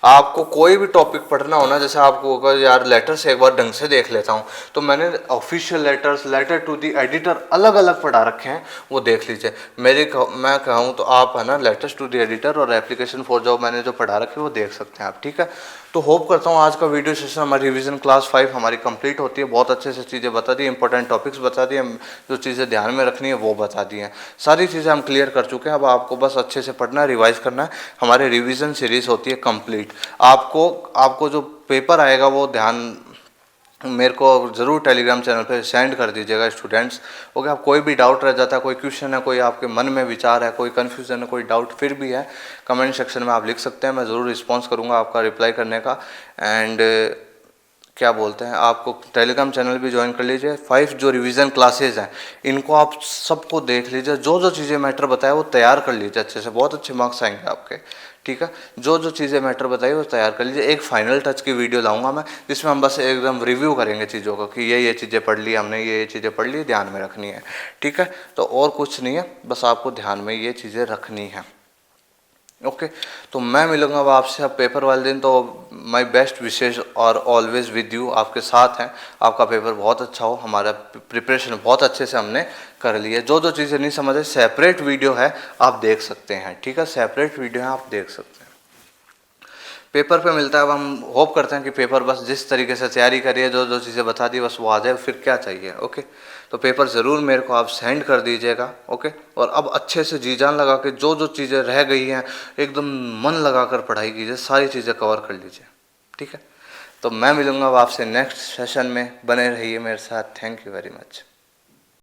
आपको कोई भी टॉपिक पढ़ना हो ना, जैसे आपको होगा यार लेटर्स एक बार ढंग से देख लेता हूँ, तो मैंने official letters, letter to the editor अलग अलग पढ़ा रखे हैं, वो देख लीजिए। मैं कहूँ तो आप है ना, लेटर्स टू दी एडिटर और एप्लीकेशन फॉर जॉब मैंने जो पढ़ा रखे वो देख सकते हैं आप, ठीक है। तो होप करता हूँ आज का वीडियो सेशन, हमारी रिवीजन क्लास 5 हमारी कंप्लीट होती है। बहुत अच्छे से चीज़ें बता दी, इंपॉर्टेंट टॉपिक्स बता दिए, जो चीज़ें ध्यान में रखनी है वो बता दी हैं, सारी चीज़ें हम क्लियर कर चुके हैं। अब आपको बस अच्छे से पढ़ना है, रिवाइज करना है। हमारी रिवीजन सीरीज होती है कंप्लीट। आपको जो पेपर आएगा वो ध्यान मेरे को ज़रूर टेलीग्राम चैनल पे सेंड कर दीजिएगा स्टूडेंट्स, ओके। आप कोई भी डाउट रह जाता है, कोई क्वेश्चन है, कोई आपके मन में विचार है, कोई कन्फ्यूज़न है, कोई डाउट फिर भी है, कमेंट सेक्शन में आप लिख सकते हैं, मैं ज़रूर रिस्पॉन्स करूँगा आपका रिप्लाई करने का। एंड क्या बोलते हैं, आपको टेलीग्राम चैनल भी ज्वाइन कर लीजिए। 5 जो रिवीजन क्लासेज हैं इनको आप सबको देख लीजिए, जो जो चीज़ें मैटर बताया वो तैयार कर लीजिए अच्छे से, बहुत अच्छे मार्क्स आएंगे आपके, ठीक है। जो चीज़ें मैटर बताई वो तैयार कर लीजिए। एक फाइनल टच की वीडियो लाऊंगा मैं, जिसमें हम बस एकदम रिव्यू करेंगे चीज़ों का, कि ये चीज़ें पढ़ ली हमने, ये चीज़ें पढ़ ली, ध्यान में रखनी है, ठीक है। तो और कुछ नहीं है, बस आपको ध्यान में ये चीज़ें रखनी है, ओके। तो मैं मिलूंगा अब आपसे अब पेपर वाले दिन। तो माय बेस्ट विशेष और ऑलवेज विद यू, आपके साथ हैं। आपका पेपर बहुत अच्छा हो, हमारा प्रिपरेशन बहुत अच्छे से हमने कर ली है। जो जो चीज़ें नहीं समझे, सेपरेट वीडियो है आप देख सकते हैं, ठीक है, सेपरेट वीडियो है आप देख सकते हैं। पेपर पे मिलता है। अब हम होप करते हैं कि पेपर बस जिस तरीके से तैयारी करिए, जो जो चीज़ें बता दी बस वो आ जाए, फिर क्या चाहिए, ओके। तो पेपर ज़रूर मेरे को आप सेंड कर दीजिएगा, ओके। और अब अच्छे से जी जान लगा के जो जो चीज़ें रह गई हैं एकदम मन लगा कर पढ़ाई कीजिए, सारी चीज़ें कवर कर लीजिए, ठीक है। तो मैं मिलूँगा अब आपसे नेक्स्ट सेशन में, बने रहिए मेरे साथ। Thank you very much.